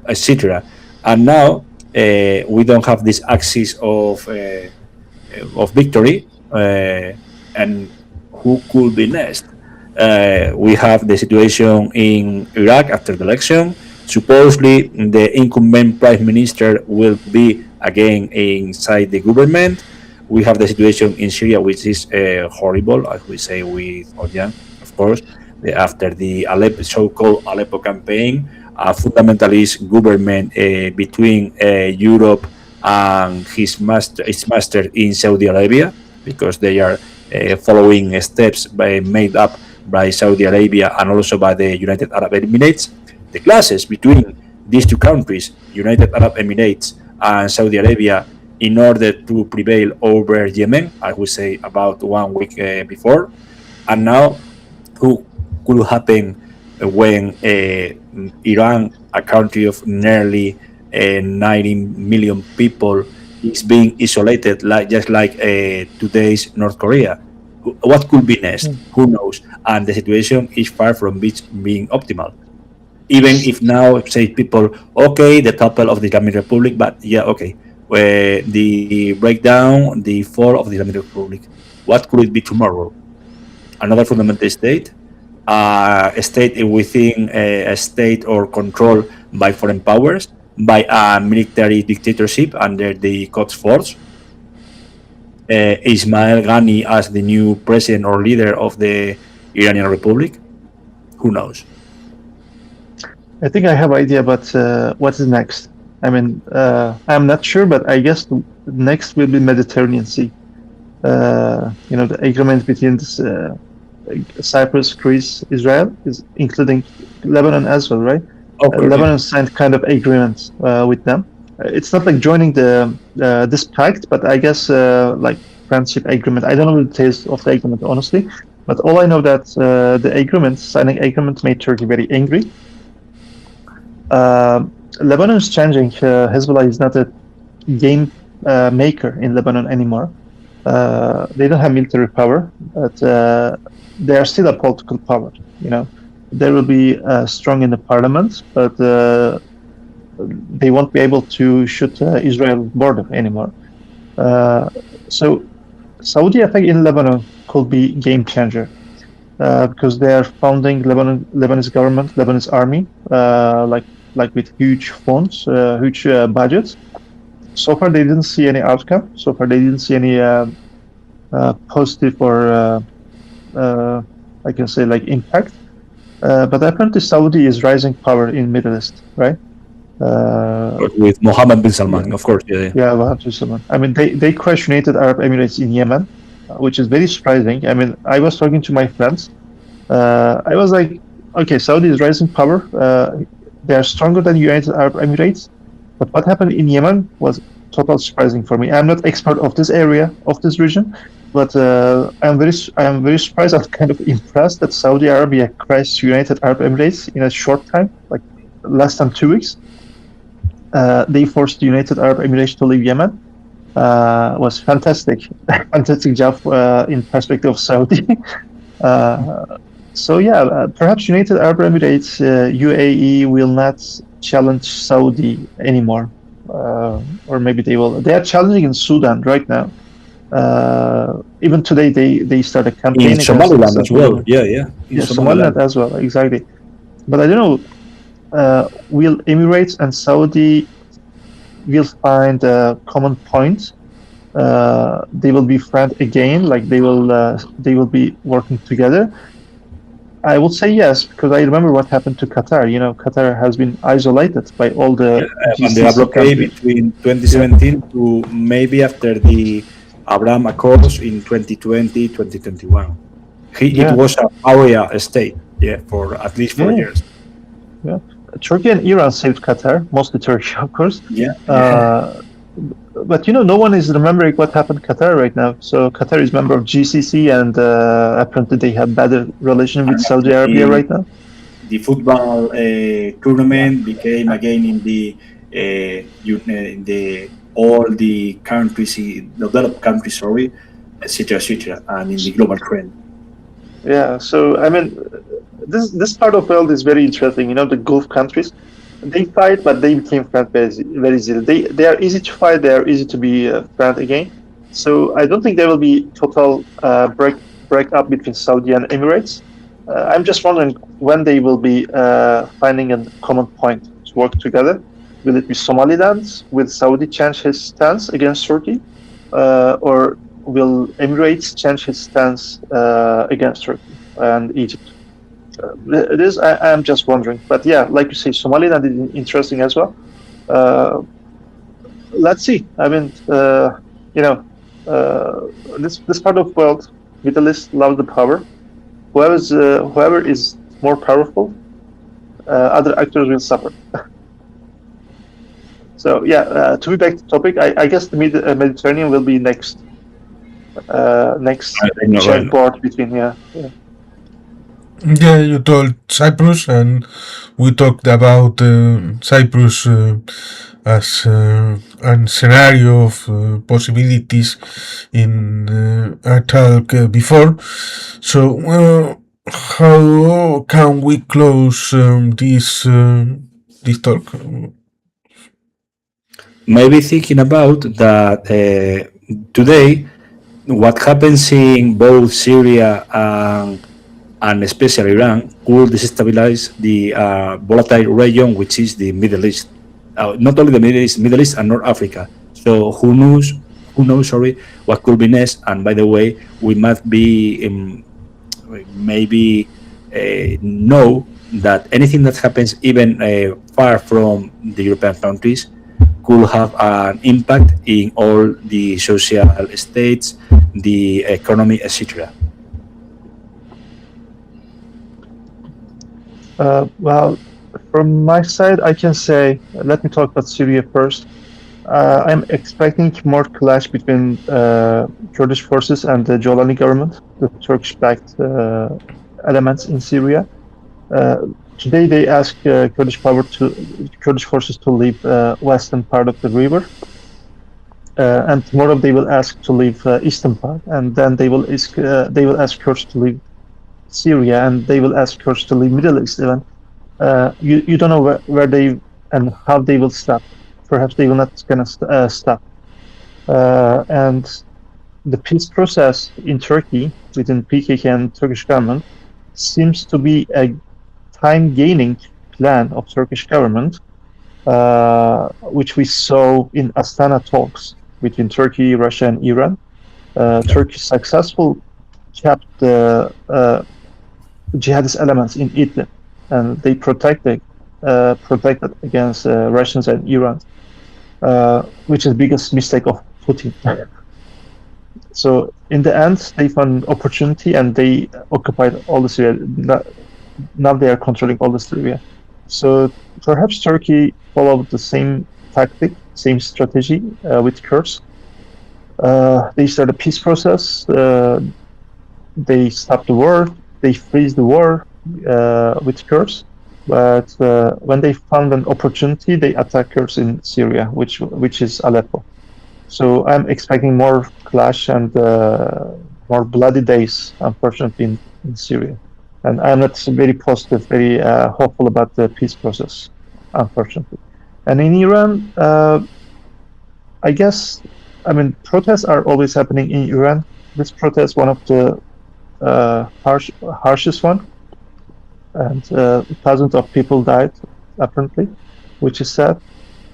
etc. And now we don't have this axis of victory, and who could be next? We have the situation in Iraq after the election. Supposedly, the incumbent prime minister will be again inside the government. We have the situation in Syria, which is horrible, as we say with Özcan, of course. After the Aleppo, so-called Aleppo campaign, a fundamentalist government between Europe and its master in Saudi Arabia, because they are following steps made up by Saudi Arabia and also by the United Arab Emirates. The clashes between these two countries, United Arab Emirates and Saudi Arabia, in order to prevail over Yemen, I would say about 1 week before. And now, who could happen when Iran, a country of nearly 90 million people, is being isolated, just like today's North Korea? What could be next? Who knows? And the situation is far from being optimal. Even if now, say people, okay, the topple of the Islamic Republic, but yeah, okay, the breakdown, the fall of the Islamic Republic, what could it be tomorrow? Another fundamental state? A state within a state or controlled by foreign powers, by a military dictatorship under the Quds Force, Ismail Ghani as the new president or leader of the Iranian Republic. Who knows? I think I have an idea, but what is next? I mean, I'm not sure, but I guess next will be Mediterranean Sea. The agreement between this, Cyprus, Greece, Israel, is including Lebanon as well, right? Lebanon signed kind of agreement with them. It's not like joining this pact, but I guess like friendship agreement. I don't know the details of the agreement, honestly, but all I know that the signing agreement made Turkey very angry. Lebanon is changing. Hezbollah is not a game maker in Lebanon anymore. They don't have military power, but they are still a political power. They will be strong in the parliament, but they won't be able to shoot Israel border anymore. So Saudi effect in Lebanon could be game changer because they are founding Lebanese government, Lebanese army, like with huge funds, huge budgets. So far, they didn't see any outcome. So far, they didn't see any positive or I can say like impact. But apparently, Saudi is rising power in Middle East, right? With Mohammed bin Salman, of course. Yeah, Mohammed bin Salman. I mean, they crashed United Arab Emirates in Yemen, which is very surprising. I mean, I was talking to my friends. I was like, okay, Saudi is rising power. They are stronger than United Arab Emirates. But what happened in Yemen was totally surprising for me. I'm not expert of this area, of this region, but I am very surprised and kind of impressed that Saudi Arabia crashed United Arab Emirates in a short time, like less than 2 weeks. They forced the United Arab Emirates to leave Yemen. Was fantastic, fantastic job in perspective of Saudi. So yeah, perhaps United Arab Emirates, UAE will not challenge Saudi anymore, or maybe they will. They are challenging in Sudan right now. Even today, they started a campaign In Somaliland as well. In Somaliland as well, exactly. But I don't know. Will Emirates and Saudi will find a common point? They will be friends again, like they will be working together. I would say yes, because I remember what happened to Qatar. You know, Qatar has been isolated by all the and the blockade between 2017 to maybe after the Abraham Accords in 2020, 2021. It was a area state, for at least 4 years. Yeah, Turkey and Iran saved Qatar, mostly Turkey, of course. But no one is remembering what happened to Qatar right now. So Qatar is member of GCC, and apparently they have better relation with Saudi Arabia right now. The football tournament became again in the all the countries, developed countries, etc., and in the global trend. Yeah. So I mean, this part of the world is very interesting. The Gulf countries. They fight, but they became friends very easily. They are easy to fight. They are easy to be friends again. So I don't think there will be total break up between Saudi and Emirates. I'm just wondering when they will be finding a common point to work together. Will it be Somaliland? Will Saudi change his stance against Turkey, or will Emirates change his stance against Turkey and Egypt? It is. I'm just wondering, but yeah, like you say, Somaliland is interesting as well. Let's see. I mean, this part of the world, Middle East loves the power. Whoever is more powerful, other actors will suffer. So yeah, to be back to the topic, I guess the Mediterranean will be next checkboard between Yeah, you told Cyprus, and we talked about Cyprus as a scenario of possibilities in our talk before. So, how can we close this talk? Maybe thinking about that today, what happens in both Syria and especially Iran could destabilize the volatile region, which is the Middle East. Not only the Middle East and North Africa. So who knows? What could be next? And by the way, we must be maybe know that anything that happens even far from the European countries could have an impact in all the social states, the economy, etc. Well, from my side, I can say, let me talk about Syria first. I'm expecting more clash between Kurdish forces and the Jolani government, the Turkish-backed elements in Syria. Today, they asked Kurdish forces to leave western part of the river, and tomorrow they will ask to leave eastern part, and then they will ask Kurds to leave Syria, and they will ask Kurds to leave Middle East even. You don't know where they and how they will stop. Perhaps they will not gonna stop. And the peace process in Turkey within PKK and Turkish government seems to be a time-gaining plan of Turkish government, which we saw in Astana talks between Turkey, Russia, and Iran. Turkey successful kept the jihadist elements in Idlib, and they protected against Russians and Iran, which is the biggest mistake of Putin. So in the end, they found opportunity and they occupied all the Syria. Now they are controlling all the Syria. So perhaps Turkey followed the same tactic, same strategy with Kurds. They start a peace process. They stop the war. They freeze the war with Kurds. But when they found an opportunity, they attack Kurds in Syria, which is Aleppo. So I'm expecting more clash and more bloody days, unfortunately, in Syria. And I'm not very positive, very hopeful about the peace process, unfortunately. And in Iran, I guess, protests are always happening in Iran. This protest, one of the harshest one, and thousands of people died, apparently, which is sad.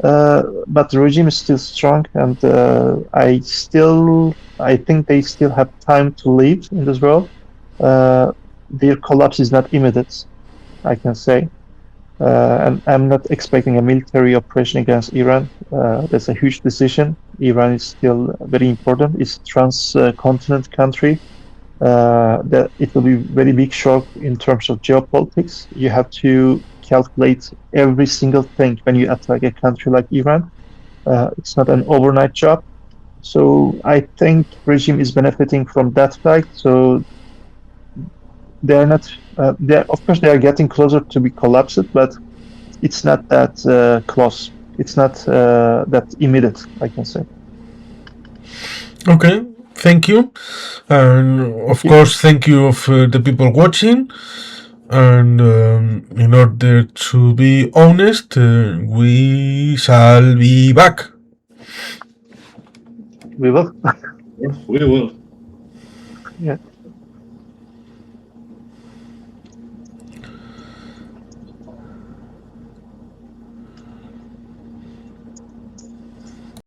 But the regime is still strong, and I think they still have time to lead in this world. Their collapse is not immediate, I can say. And I'm not expecting a military operation against Iran. That's a huge decision. Iran is still very important. It's a transcontinent country. That it will be very big shock in terms of geopolitics. You have to calculate every single thing when you attack a country like Iran. It's not an overnight job. So I think regime is benefiting from that fact. So they are not. Of course, they are getting closer to be collapsed, but it's not that close. It's not that immediate, I can say. Okay, thank you. And of course, thank you of the people watching. And in order to be honest, we shall be back. We will. We will. Yeah.